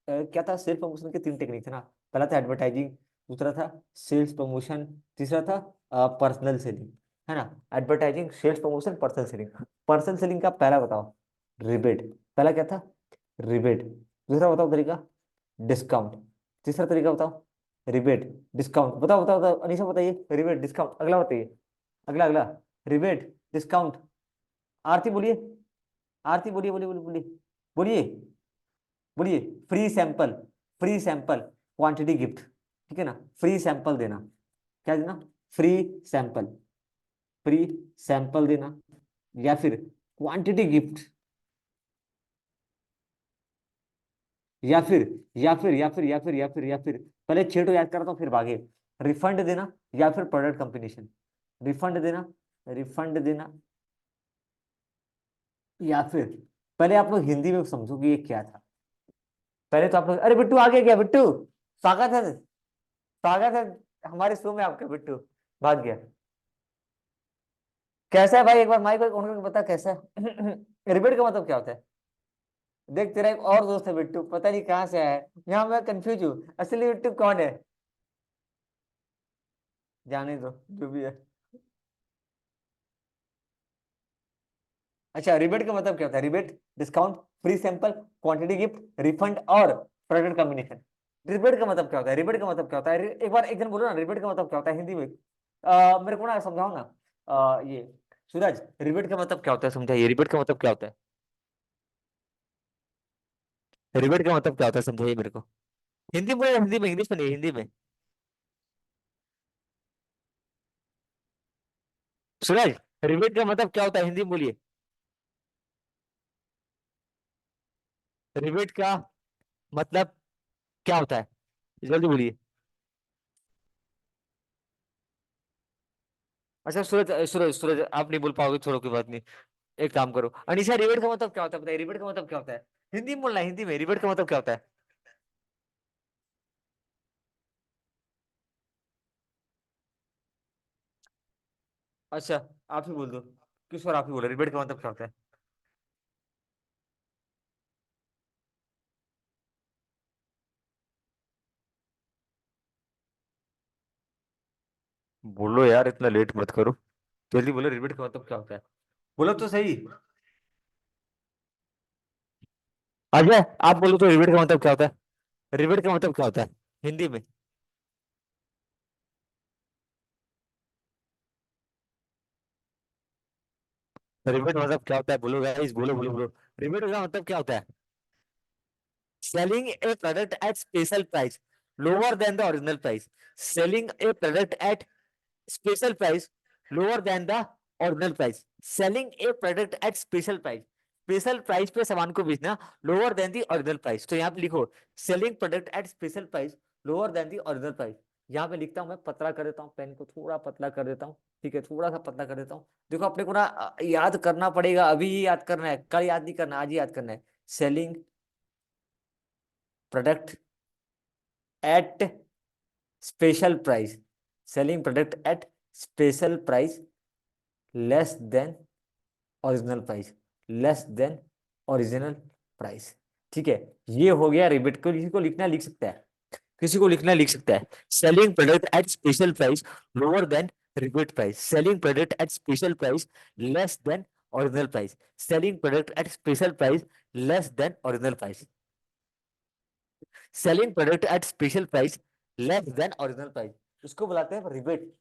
क्या था? सेल्फ प्रमोशन के 3 टेक्निक थे ना। पहला था एडवर्टाइजिंग, दूसरा था सेल्स प्रमोशन, तीसरा था पर्सनल सेलिंग, है ना? Advertising, sales promotion, personal selling. Personal selling का पहला बताओ, रिबेट। पहला क्या था? रिबेट। दूसरा बताओ तरीका, डिस्काउंट। तीसरा तरीका बताओ, रिबेट डिस्काउंट। बताओ बताओ बताओ, अनीशा बताइए, रिबेट डिस्काउंट, अगला बताइए। अगला अगला, रिबेट डिस्काउंट। आरती बोलिए, आरती बोलिए बोलिए बोलिए बोलिए बोलिए बोलिए। Free sample, free sample, quantity gift, ठीक है ना? फ्री सैंपल देना, क्या देना? फ्री सैंपल, फ्री सैंपल देना, या फिर क्वांटिटी गिफ्ट, या फिर पहले 6 तो याद करता हूँ फिर भागे। रिफंड देना, या फिर प्रोडक्ट कॉम्बिनेशन। रिफंड देना, रिफंड देना, या फिर पहले आप लोग हिंदी में समझो कि ये क्या था। पहले तो आप लोग, अरे बिट्टू आ गया क्या? बिट्टू स्वागत है, स्वागत है हमारे शो में आपका। बिट्टू भाग गया। कैसा है भाई, एक बार माइक को ऑन करके बता कैसा है। रिबेट का मतलब क्या होता है? देख तेरा एक और दोस्त है बिट्टू, पता नहीं कहाँ से आया है यहाँ, मैं कंफ्यूज हूँ असली बिट्टू कौन है। जाने दो, जो भी है। अच्छा, रिबेट का मतलब क्या होता है? Rebate, discount, free sample, quantity gift, refund और प्रोडक्ट कॉम्बिनेशन। रिबेट का मतलब क्या होता है? रिबेट का मतलब क्या होता है? एक बार एक जन बोलो ना, रिबेट का मतलब क्या होता है हिंदी में। मेरे को ना समझाओ ना। ये सूरज, रिबेट का मतलब क्या होता है, समझाइए, रिबेट का मतलब क्या होता है? रिबेट का मतलब क्या होता है, समझाइए मेरे को। हिंदी में, हिंदी में, इंग्लिश में नहीं, हिंदी में। सूरज, रिबेट का मतलब क्या होता है, हिंदी में बोलिए। रिबेट का मतलब क्या होता है, जल्दी बोलिए। अच्छा सूरज, सूरज आप नहीं बोल पाओगे, छोड़ो कोई बात नहीं। एक काम करो, अनिशा, रिबेट का मतलब क्या होता है बताइए, रिबेट का मतलब क्या होता है? हिंदी में बोलना है, हिंदी में, रिबेट का मतलब क्या होता है? अच्छा, आप ही बोल दो, किशोर आप ही बोलो, रिबेट का मतलब क्या होता है? बोलो यार, इतना लेट मत करो, जल्दी बोलो, रिबेट का मतलब क्या होता है? बोलो तो सही। अजय, आप बोलो तो, रिबेट का मतलब क्या होता है? रिबेट का मतलब क्या होता है हिंदी में? रिबेट मतलब क्या होता है, बोलो गाइस, बोलो बोलो बोलो। रिबेट का मतलब क्या होता है? Selling A product at special price lower than the original price. Selling A product at special price lower than the original price. Selling A product at special price, special price पे सामान को बेचना, lower than the original price. तो यहाँ पे लिखो selling product at special price lower than the original price. यहाँ पे लिखता हूँ, मैं पतला कर देता हूँ, पेन को थोड़ा पतला कर देता हूँ, ठीक है, थोड़ा सा पतला कर देता हूँ। देखो अपने को ना याद करना पड़ेगा, अभी ही याद करना है, कल याद नहीं करना, आज ही याद करना है। Selling product at special price, selling product at special price less than original price, less than original price. ठीक है, ये हो गया रिबेट। को किसी को लिखना लिख सकता है, किसी को लिखना लिख सकता है। Selling product at special price lower than rebate price. Selling product at special price less than original price. Selling product at special price less than original price. Selling product at special price less than original price, इसको बुलाते हैं rebate.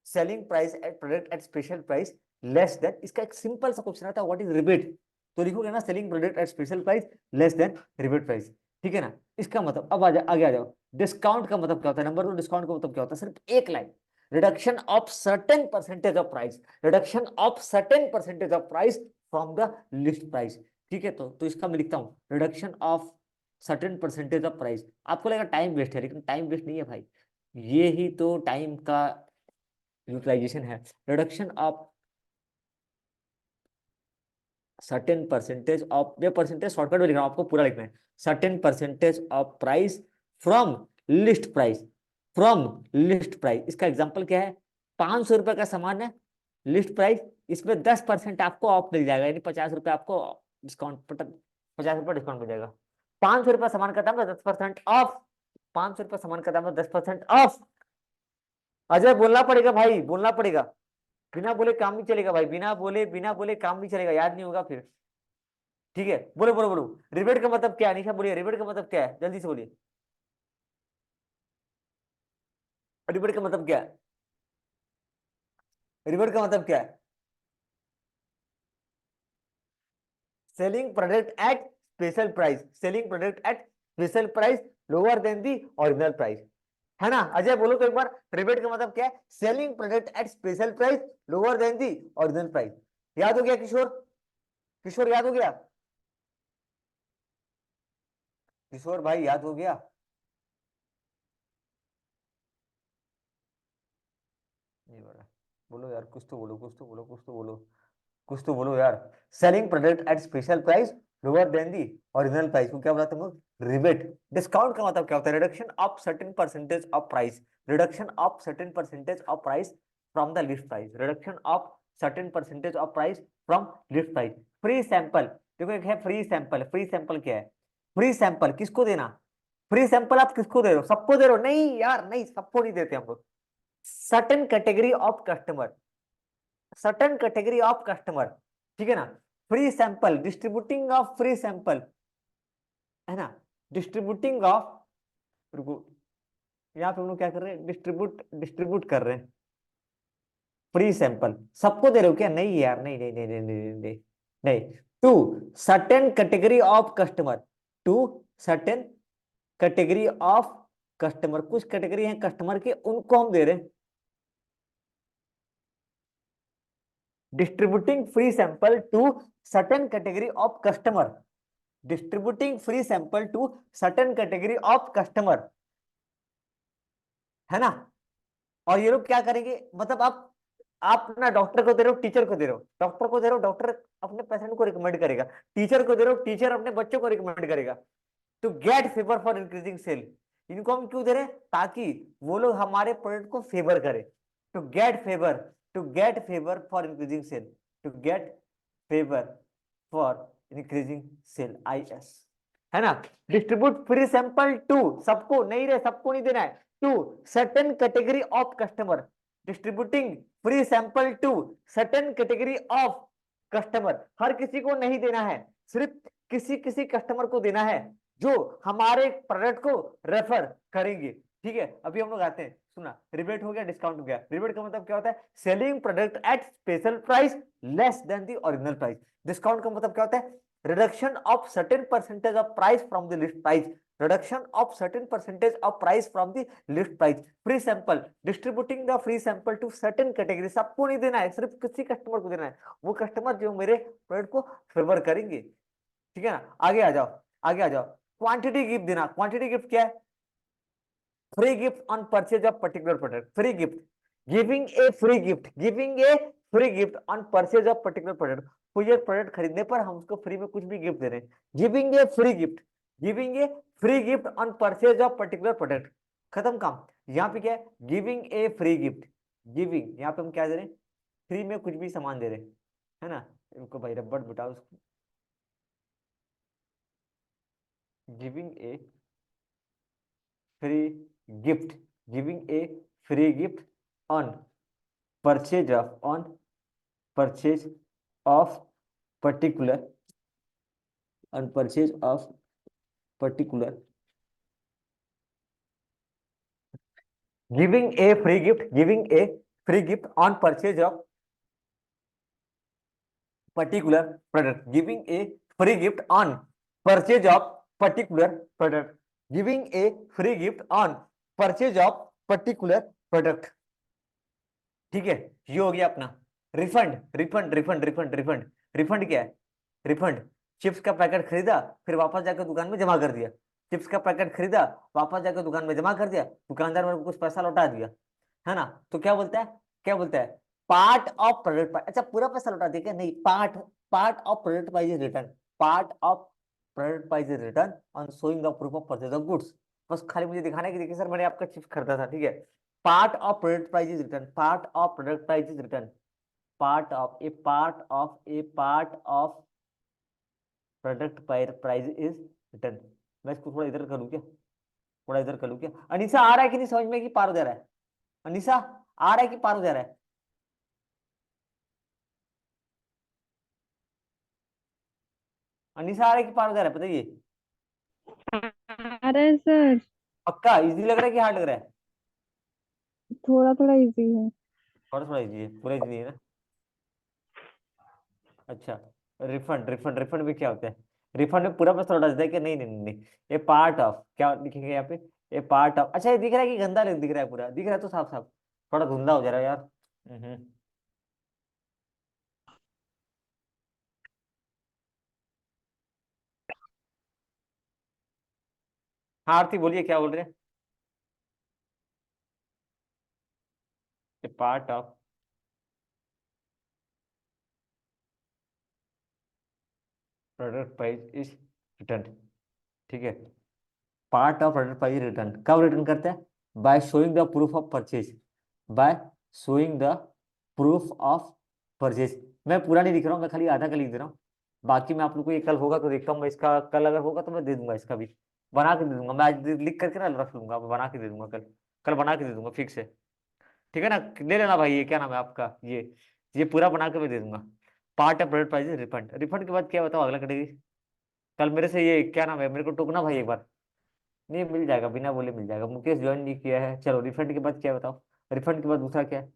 Selling price at product at special price less than, इसका एक सिंपल सा क्वेश्चन आता है, व्हाट इज रिबेट? तो लिखोगे ना selling product at special price less then rebate price, ठीक है ना। इसका मतलब अब आगे आ जाओ। डिस्काउंट का मतलब क्या होता है? नंबर 2, डिस्काउंट का मतलब क्या होता है? सिर्फ एक line, reduction of certain percentage of price, reduction of certain percentage of price from the list price. ठीक है, तो इसका मैं लिखता हूँ reduction of certain percentage of price. आपको लगेगा टाइम वेस्ट है, लेकिन टाइम वेस्ट नहीं है भाई, ये ही तो टाइम का यूटिलाइजेशन है। Reduction of certain percentage of, ये परसेंटेज शॉर्टकट में लिख रहा हूं, आपको पूरा लिखना है। Certain percentage of price from list price, from list price. इसका एग्जांपल क्या है? 500 रुपए का सामान है, लिस्ट प्राइस, इसमें 10% आपको ऑफ मिल जाएगा, यानी 50 रुपए आपको डिस्काउंट, 50 रुपए डिस्काउंट मिल जाएगा। 500 रुपए सामान का दाम है, 10% ऑफ। 500 रुपए सामान का दाम है, 10% ऑफ। अजय बोलना पड़ेगा भाई, बोलना पड़ेगा, बिना बोले काम नहीं चलेगा भाई, बिना बोले काम नहीं चलेगा, याद नहीं होगा फिर। ठीक है, बोलो बोलो बोलो, रिबेट का मतलब क्या है? निशा बोलिए, रिबेट का मतलब क्या है, जल्दी से बोलिए, रिबेट का मतलब क्या है? रिबेट का मतलब क्या है? Selling product at special price, selling product at special price lower then the original price, है ना। अजय बोलो तो एक बार, रिबेट का मतलब क्या है? Selling product at special price lower then the original price. याद हो गया किशोर? किशोर याद हो गया? किशोर भाई याद हो गया? नहीं बोला, बोलो यार, कुछ तो बोलो, कुछ तो बोलो, कुछ तो बोलो, कुछ तो बोलो यार। Selling product at special price lower then the original price को क्या बोलते हैं? रिबेट। डिस्काउंट का मतलब क्या होता है? Reduction of certain percentage of price, reduction of certain percentage of price from the list price, reduction of certain percentage of price from list price. Free sample, देखो एक है फ्री सैंपल। फ्री सैंपल क्या है? फ्री सैंपल किसको देना? फ्री सैंपल आप किसको दे रहे हो? सबको दे रहे हो? नहीं यार, नहीं, सबको नहीं देते हम लोग। Certain category of customer, certain category of customer, ठीक है ना। Free sample, distributing of free sample, है ना, डिस्ट्रीब्यूटिंग ऑफ, रुको, यहाँ पे हम लोग क्या कर रहे हैं? डिस्ट्रीब्यूट, डिस्ट्रीब्यूट कर रहे हैं फ्री सैंपल। सबको दे रहे हो क्या? नहीं यार, नहीं नहीं नहीं नहीं नहीं नहीं नहीं। To certain category of customer, to certain category of customer, कुछ कैटेगरी है कस्टमर के, उनको हम दे रहे हैं। Distributing free sample to certain category of customer, distributing free sample to certain category of customer, है ना। और ये लोग क्या करेंगे? मतलब आप ना डॉक्टर को दे रहे हो, टीचर को दे रहे हो, डॉक्टर को दे रहे हो, डॉक्टर अपने पेशेंट को रिकमेंड करेगा, टीचर को दे रहे हो, टीचर अपने बच्चों को रिकमेंड करेगा। To get favour for increasing sale, इनको हम क्यों दे रहे हैं? ताकि वो लोग हमारे प्रोडक्ट को फेवर करें। To get favour, to get favour for increasing sale, to get favour for increasing sale, IS, है ना। डिस्ट्रीब्यूट फ्री सैंपल टू, सबको नहीं रहे, सबको नहीं देना है, to certain category of customer, distributing free sample to certain category of customer. हर किसी को नहीं देना है, सिर्फ किसी किसी कस्टमर को देना है जो हमारे प्रोडक्ट को रेफर करेंगे। ठीक है, अभी हम लोग आते हैं सुना, रिबेट हो गया, डिस्काउंट हो गया। रिबेट का मतलब क्या होता है? Selling product at special price less than the original price. Discount का मतलब क्या होता है? Reduction of certain percentage of price from the list price, reduction of certain percentage of price from the list price. Free sample, distributing the free sample to certain category. सबको नहीं देना है, सिर्फ किसी कस्टमर को देना है, वो कस्टमर जो मेरे प्रोडक्ट को फेवर करेंगे, ठीक है ना। आगे आ जाओ, आगे आ जाओ। क्वांटिटी गिफ्ट देना। क्वांटिटी गिफ्ट क्या है? Free gift on purchase of particular product. Free gift, giving a free gift, giving a free gift on purchase of particular product. कोई एक प्रोडक्ट खरीदने पर हम उसको फ्री में कुछ भी गिफ्ट दे रहे हैं। Giving a free gift, giving a free gift on purchase of particular product. खत्म काम। यहाँ पे क्या है? Giving a free gift, giving, यहाँ पे हम क्या दे रहे हैं? फ्री में कुछ भी सामान दे रहे हैं, है ना। इनको भाई रबड़ बिठाओ उसको। Giving a free gift, giving a free gift on purchase of, on purchase of particular, on purchase of particular, giving a free gift, giving a free gift on purchase of particular product, giving a free gift on purchase of particular product, giving a free gift on purchase of particular product। ठीक है, ये हो गया अपना refund. Refund refund refund refund, refund क्या है? रिफंड, चिप्स का पैकेट खरीदा, फिर वापस जाकर दुकान में जमा कर दिया। चिप्स का पैकेट खरीदा, वापस जाकर दुकान में जमा कर दिया, दुकानदार मेरे को कुछ पैसा लौटा दिया, है ना। तो क्या बोलता है? क्या बोलता है? Part of product. अच्छा, पूरा पैसा लौटा दिया क्या? नहीं, part, part of product price is return, part of product price is return on showing the proof of purchase of goods. बस खाली मुझे दिखाना है कि देखिए सर मैंने आपका चिप्स खरीदा था, ठीक है। Part of product price is return, part of product price is return, part of A, part of A, part of product price is return. मैं इसको थोड़ा इधर करूँ क्या? थोड़ा इधर करूँ क्या? अनीसा आ रहा है कि नहीं समझ में, कि पार हो जा रहा है? अनीसा आ रहा है कि पार हो जा रहा है? अनीसा आ रहा है कि पार हो जा रहा है, बताइए। आ रहा है सर। पक्का इजी लग रहा है कि हार्ड लग रहा है? थोड़ा थोड़ा इजी है। थोड़ा थोड़ा इजी है, पूरा इजी नहीं है ना। अच्छा, रिफंड, रिफंड, रिफंड में क्या होता है? रिफंड में पूरा पैसा लौटा देता है कि नहीं? नहीं नहीं नहीं, ये पार्ट ऑफ, क्या लिखेंगे यहाँ पे? ये पार्ट ऑफ। अच्छा, ये दिख रहा है कि गंदा दिख रहा है? पूरा दिख रहा है तो साफ साफ, थोड़ा धुंधला हो जा रहा है यार। हाँ आरती बोलिए, क्या बोल रहे हैं? Part of product price is return, ठीक है। Part of product price return कब रिटर्न करते हैं? By showing the proof of purchase, by showing the proof of purchase. मैं पूरा नहीं लिख रहा हूँ, मैं खाली आधा का लिख दे रहा हूँ। बाकी मैं आप लोग को ये कल होगा तो देखता हूँ मैं इसका, कल अगर होगा तो मैं दे दूंगा, इसका भी बना के दे दूंगा। मैं आज लिख करके ना रख लूंगा, मैं बना के दे दूंगा कल, कल बना के दे दूंगा फिक्स है, ठीक है ना। ले लेना भाई, ये क्या नाम है आपका, ये पूरा बना के मैं दे दूंगा। Part of product price refund, refund के बाद क्या बताओ अगला कैटेगरी। कल मेरे से ये क्या नाम है, मेरे को टोकना भाई एक बार। नहीं मिल जाएगा, बिना बोले मिल जाएगा। मुकेश ज्वाइन नहीं किया है, चलो रिफंड के बाद क्या बताओ। रिफंड के बाद दूसरा क्या है?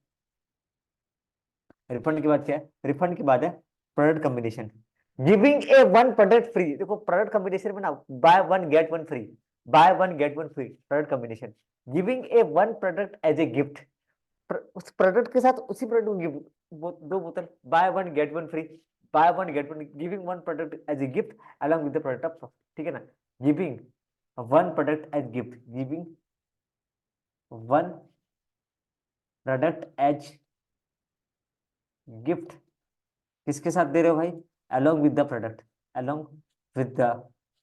रिफंड के बाद क्या है? रिफंड के बाद है product combination, giving a one product free. देखो प्रोडक्ट कॉम्बिनेशन में ना buy one get one free, buy one get one free product combination. Giving a one product as a gift, उस प्रोडक्ट के साथ उसी प्रोडक्ट को गिफ्ट, दो बोतल, buy one get one free, buy one get one, giving one product as a gift along with the product of, ठीक है ना। Giving one product as gift, giving one product as gift, किसके साथ दे रहे हो भाई? Along with the product, along with the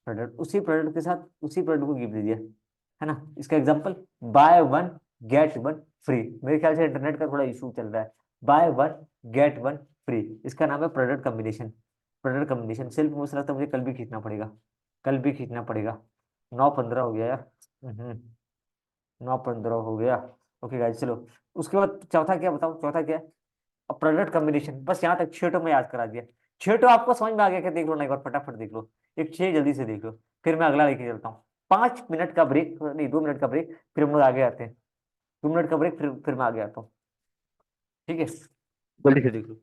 product, उसी प्रोडक्ट के साथ उसी प्रोडक्ट को गिफ्ट दे दिया, है ना। इसका example bye one get one free. मेरे ख्याल से इंटरनेट का थोड़ा इशू चल रहा है। Buy one get one free, इसका नाम है product combination. Product combination self मुझे लगता है मुझे कल भी खींचना पड़ेगा, कल भी खींचना पड़ेगा। 9:15 हो गया यार, 9:15 हो गया। ओके गाइस चलो, उसके बाद चौथा क्या बताओ? चौथा क्या है? अब प्रोडक्ट कॉम्बिनेशन। बस यहाँ तक 6 तो मैं याद करा दिया। 6 तो आपको समझ में आ गया क्या? देख लो ना एक बार फटाफट देख लो, एक 6 जल्दी से देख लो, फिर मैं अगला लेके चलता हूँ। 5 मिनट का ब्रेक, नहीं 2 मिनट का ब्रेक, फिर हम लोग आगे आते हैं। 2 मिनट का ब्रेक, फिर मैं आ गया आता हूँ। ठीक है, जल्दी से देख लो।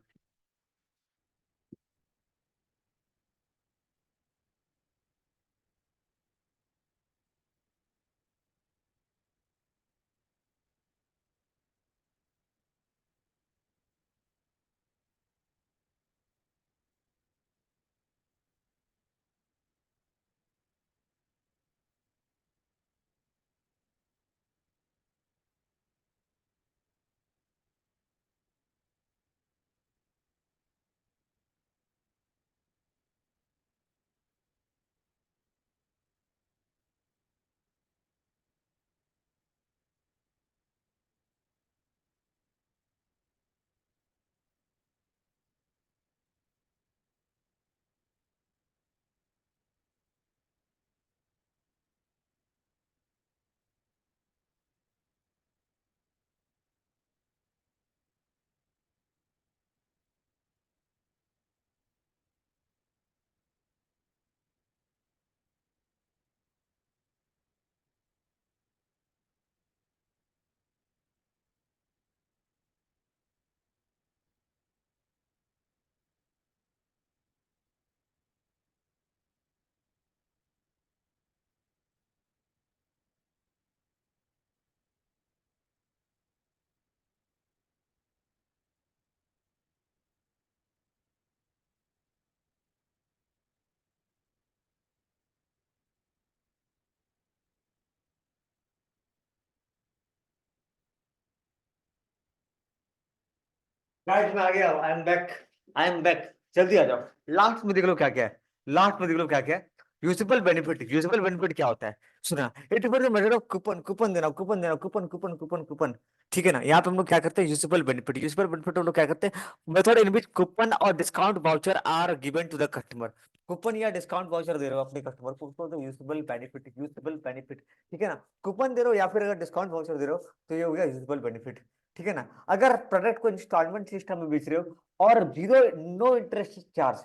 गाइस मैं आ गया, I am back, I am back. जल्दी आ जाओ। लास्ट में देख लो क्या क्या है, लास्ट में देख लो क्या क्या है। यूजिबल बेनिफिट, यूजिबल बेनिफिट क्या होता है? सुना, it is the method of coupon, coupon देना, कूपन देना, कूपन कूपन कूपन कूपन। ठीक है ना, यहाँ पे हम लोग क्या करते हैं? यूजिबल बेनिफिट, यूजिबल बेनिफिट हम लोग क्या करते हैं? मेथड इन विच कूपन और discount voucher are given to the customer. Coupon या डिस्काउंट वाउचर दे रहे हो अपने कस्टमर को, उसको तो यूजिबल बेनिफिट, यूजिबल बेनिफिट। ठीक है ना, कूपन दे रहे हो या फिर अगर डिस्काउंट वाउचर दे रहे हो तो ये हो गया यूजिबल बेनिफिट। ठीक है ना, अगर प्रोडक्ट को इंस्टॉलमेंट सिस्टम में बेच रहे हो और zero, no interest charge,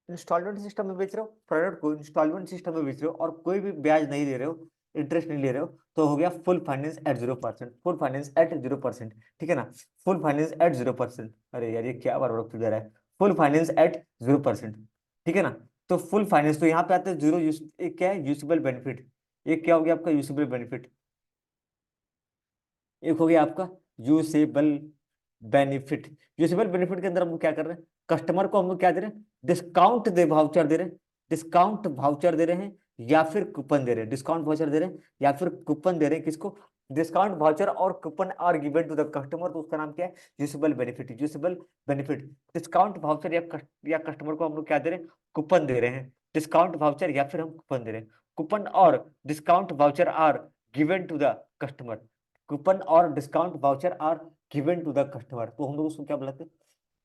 instalment system में बेच रहे हो, प्रोडक्ट को इंस्टॉलमेंट सिस्टम में बेच रहे हो और कोई भी ब्याज नहीं ले रहे हो, इंटरेस्ट नहीं ले रहे हो, तो हो गया full finance at 0%, full finance at 0%। ठीक है ना, फुल फाइनेंस एट 0%। अरे यार ये क्या बार बार दे रहा है, फुल फाइनेंस एट 0%। ठीक है ना, तो फुल फाइनेंस, तो यहाँ पे आते हैं जीरो यूज, एक क्या है? Usable benefit. एक क्या हो गया आपका? Usable benefit. एक हो गया आपका यूसेबल बेनिफिट। यूसेबल बेनिफिट के अंदर हम लोग क्या कर रहे हैं? कस्टमर को हम लोग क्या दे रहे हैं? डिस्काउंट दे वाउचर दे रहे हैं, डिस्काउंट वाउचर दे रहे हैं या फिर कूपन दे रहे हैं। डिस्काउंट वाउचर दे रहे हैं या फिर कूपन दे रहे हैं। किसको? डिस्काउंट वाउचर और coupon are given to the customer, तो उसका नाम क्या है? Usable benefit, usable benefit. Discount voucher या कस्टमर को हम लोग क्या दे रहे हैं? कूपन दे रहे हैं। डिस्काउंट वाउचर या फिर हम कूपन दे रहे हैं। कूपन और discount voucher are given to the customer, coupon और discount voucher are given to the customer, तो हम लोग उसको क्या बुलाते हैं?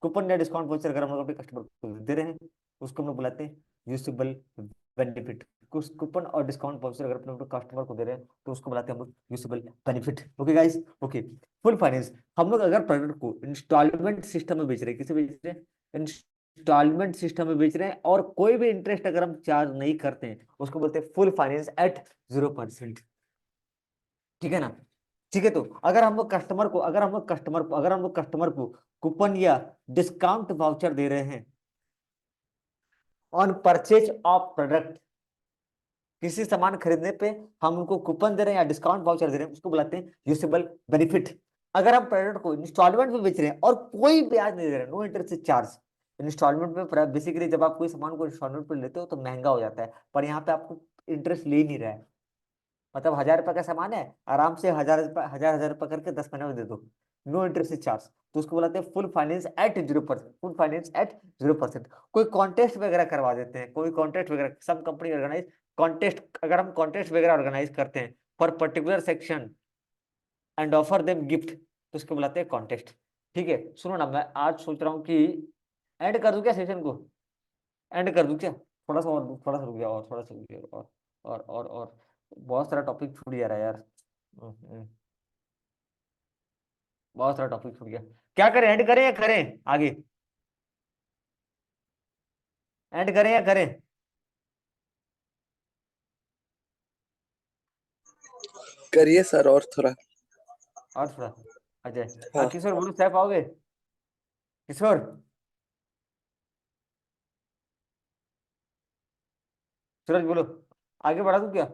कूपन या डिस्काउंट वाउचर अगर हम लोग अपने कस्टमर को दे रहे हैं, उसको हम लोग बुलाते हैं यूसेबल बेनिफिट। कुछ कूपन और डिस्काउंट वाउचर अगर अपने कस्टमर को दे रहे हैं तो उसको बुलाते हैं हम लोग usable benefit. Okay guys, okay. Full finance, हम लोग अगर प्रोडक्ट को इंस्टॉलमेंट सिस्टम में बेच रहे हैं, किसे बेच रहे हैं? इंस्टॉलमेंट सिस्टम में बेच रहे हैं और कोई भी इंटरेस्ट अगर हम चार्ज नहीं करते हैं, उसको बोलते हैं फुल फाइनेंस एट 0%। ठीक है ना, ठीक है। तो अगर हम लोग कस्टमर को कूपन या डिस्काउंट वाउचर दे रहे हैं ऑन परचेज ऑफ प्रोडक्ट, किसी सामान खरीदने पे हम उनको कूपन दे रहे हैं या डिस्काउंट वाउचर दे रहे हैं, उसको बुलाते हैं यूसेबल बेनिफिट। अगर हम प्रोडक्ट को इंस्टॉलमेंट में बेच रहे हैं और कोई ब्याज नहीं दे रहे हैं, नो इंटरेस्ट चार्ज। इंस्टॉलमेंट में बेसिकली जब आप कोई सामान को इंस्टॉलमेंट पे लेते हो तो महंगा हो जाता है, पर यहाँ पे आपको इंटरेस्ट ले ही नहीं रहा है। मतलब 1,000 रुपए का सामान है, आराम से 1,000 रुपए, 1,000 1,000 रुपए करके 10 महीने में दे दो, नो इंटरेस्ट चार्ज, तो उसको बुलाते हैं full finance at 0%, full finance at 0%। कोई कॉन्टेस्ट वगैरह करवा देते हैं, कोई कॉन्टेस्ट वगैरह, सब कंपनी ऑर्गेनाइज कॉन्टेस्ट, अगर हम कॉन्टेस्ट वगैरह ऑर्गेनाइज करते हैं for particular section and offer them gift, तो उसको बुलाते हैं कॉन्टेस्ट। ठीक है, सुनो ना, मैं आज सोच रहा हूँ कि एंड कर दूं क्या सेशन को? एंड कर दूं क्या? थोड़ा सा और, थोड़ा सा रुक गया, और थोड़ा सा रुक गया, और बहुत सारा टॉपिक छूट जा रहा है यार। बहुत सारा टॉपिक छूट गया। क्या करें, एंड करें या करें आगे? एंड करें या करें? करिए सर और थोड़ा। और थोड़ा। अजय। हाँ हाँ किशोर बोलो, सैफ आओगे? किशोर। सूरज बोलो। आगे बढ़ा दूं क्या?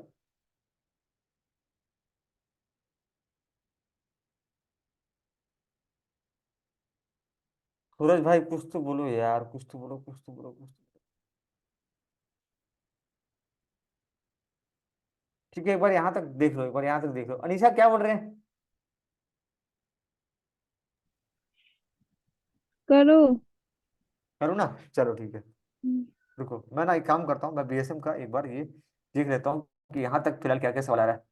सूरज भाई कुछ तो बोलो यार, कुछ तो बोलो, कुछ तो बोलो, कुछ तो। ठीक है, एक बार यहाँ तक देख लो, एक बार यहाँ तक देख लो। अनीशा क्या बोल रहे हैं? करो। करूँ ना? चलो ठीक है। हम्म, रुको, मैं ना एक काम करता हूँ, मैं बीएसएम का एक बार ये देख लेता हूँ कि यहाँ तक फिलहाल क्या क्या सवाल आ रहा है।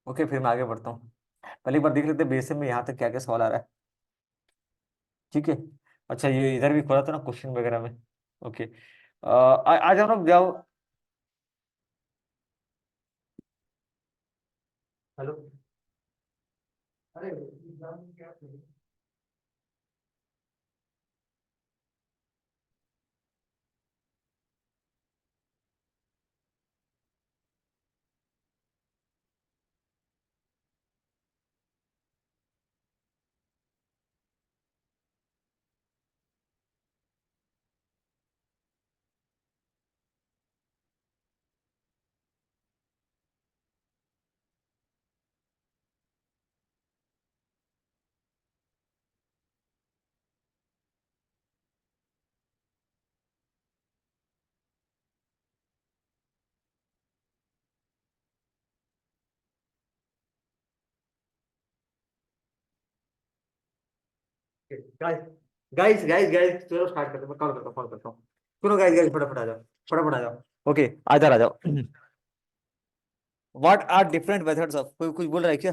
ओके, फिर मैं आगे बढ़ता हूँ। पहले एक बार देख लेते हैं बीएसएम में यहाँ तक क्या क्या सवाल आ रहा है। ठीक है। अच्छा, ये इधर भी खोला था ना क्वेश्चन वगैरह में। ओके। आ जाओ ना, जाओ। हेलो। अरे क्या? गाइस गाइस गाइस गाइस, चलो स्टार्ट करते हैं, मैं कॉल करता हूँ, कॉल करता हूँ। सुनो गाइस गाइस, फटाफट आ जाओ, फटाफट आ जाओ। ओके, आ जाओ। What are different methods of, कोई कुछ बोल रहा है क्या?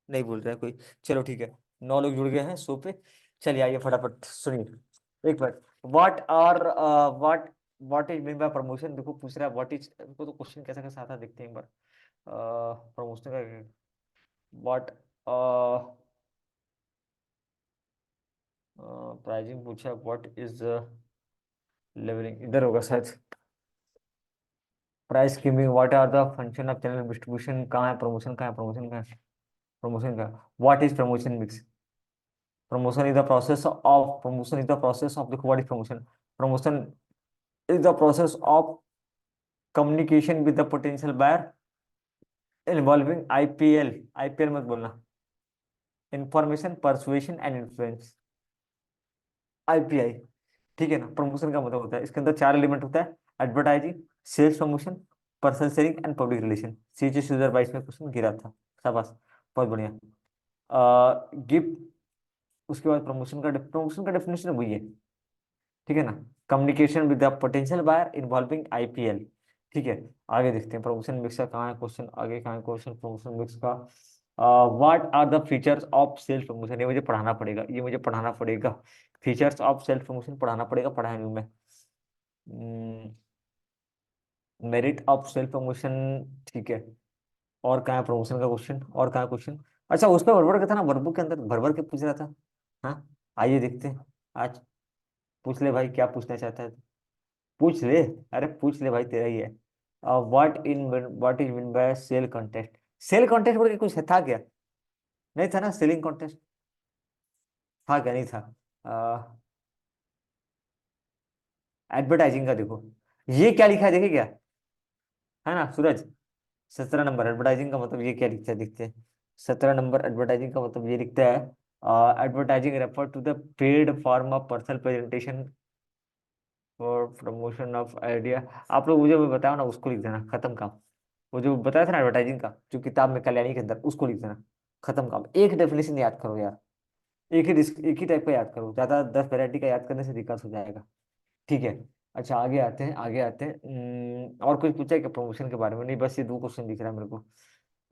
नहीं बोल रहा है कोई। चलो ठीक है। 9 लोग जुड़ गए हैं शो पे। चलिए आइए फटाफट सुनिए। एक minute. What are what what is mean by promotion, देखो पूछ रहा है व्हाट इज, को तो क्वेश्चन कैसा कैसा आता है देखते हैं एक बार। प्रमोशन का व्हाट प्राइजिंग पूछा, व्हाट इज लेवलिंग, इधर होगा शायद। Price skimming, what are the function of channel distribution, कहाँ है प्रमोशन, कहाँ है प्रमोशन, कहाँ है प्रमोशन का। What is promotion mix, promotion is the process of, देखो what is promotion is the process of communication with the potential buyer involving IPL मत बोलना, information persuasion and influence, IPI। ठीक है ना? प्रमोशन का मतलब होता है, इसके अंदर 4 एलिमेंट होता है: advertising, sales promotion, personal sharing and public relation. CG 2022 में क्वेश्चन गिरा था। शाबाश, बहुत बढ़िया। गिव, उसके बाद प्रमोशन का डेफिनेशन वही है। ठीक है ना? Communication with the potential buyer involving IPL। ठीक है। आगे देखते हैं प्रमोशन मिक्स का कहाँ है क्वेश्चन, आगे कहाँ है क्वेश्चन प्रमोशन मिक्स का। What are the features of self promotion, ये मुझे पढ़ाना पड़ेगा, ये मुझे पढ़ाना पड़ेगा। फीचर्स ऑफ सेल्फ प्रमोशन पढ़ाना पड़ेगा, पढ़ाया नहीं मैं। Merit of self promotion. ठीक है। और कहाँ है प्रमोशन का क्वेश्चन, और कहाँ है क्वेश्चन? अच्छा, उस पर भरभर का था ना, वर्बुक के अंदर भरभर के पूछ रहा था। हाँ, आइए देखते हैं आज। पूछ ले भाई, क्या पूछना चाहता है? पूछ ले। अरे पूछ ले भाई, तेरा ही है। What is mean by sale contest, sale contest बोल के कुछ था क्या? नहीं था ना, सेलिंग कॉन्टेस्ट था क्या? नहीं था। एडवर्टाइजिंग का देखो, ये क्या लिखा है देखे क्या, है ना सूरज? 17 नंबर एडवर्टाइजिंग का मतलब ये क्या लिखता है, दिखते हैं। 17 नंबर एडवर्टाइजिंग का मतलब ये लिखता है, advertising refer to the paid form of personal presentation for promotion of idea. आप लोग मुझे बताओ ना, उसको लिख देना, खत्म काम। वो जो बताया था ना एडवर्टाइजिंग का, जो किताब में कल्याणी के अंदर, उसको लिख देना, खत्म काम। एक डेफिनेशन याद करो यार, एक ही टाइप का याद करो, ज्यादा 10 वैरायटी का याद करने से दिक्कत हो जाएगा। ठीक है। अच्छा आगे आते हैं, आगे आते हैं। और कुछ पूछा है क्या प्रमोशन के बारे में? नहीं, बस ये 2 क्वेश्चन दिख रहा है मेरे को।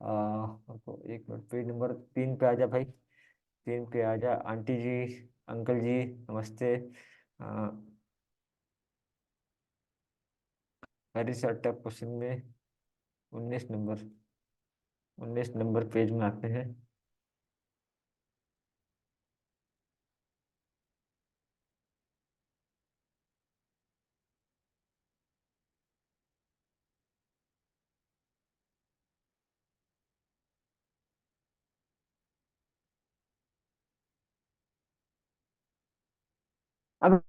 मेरे को एक मिनट, पेज नंबर 3 पे आ जा भाई, 3 पे आ जा। आंटी जी, अंकल जी, नमस्ते। वेरी शॉर्ट टाइप क्वेश्चन में 19 नंबर, 19 नंबर पेज में आते हैं। अब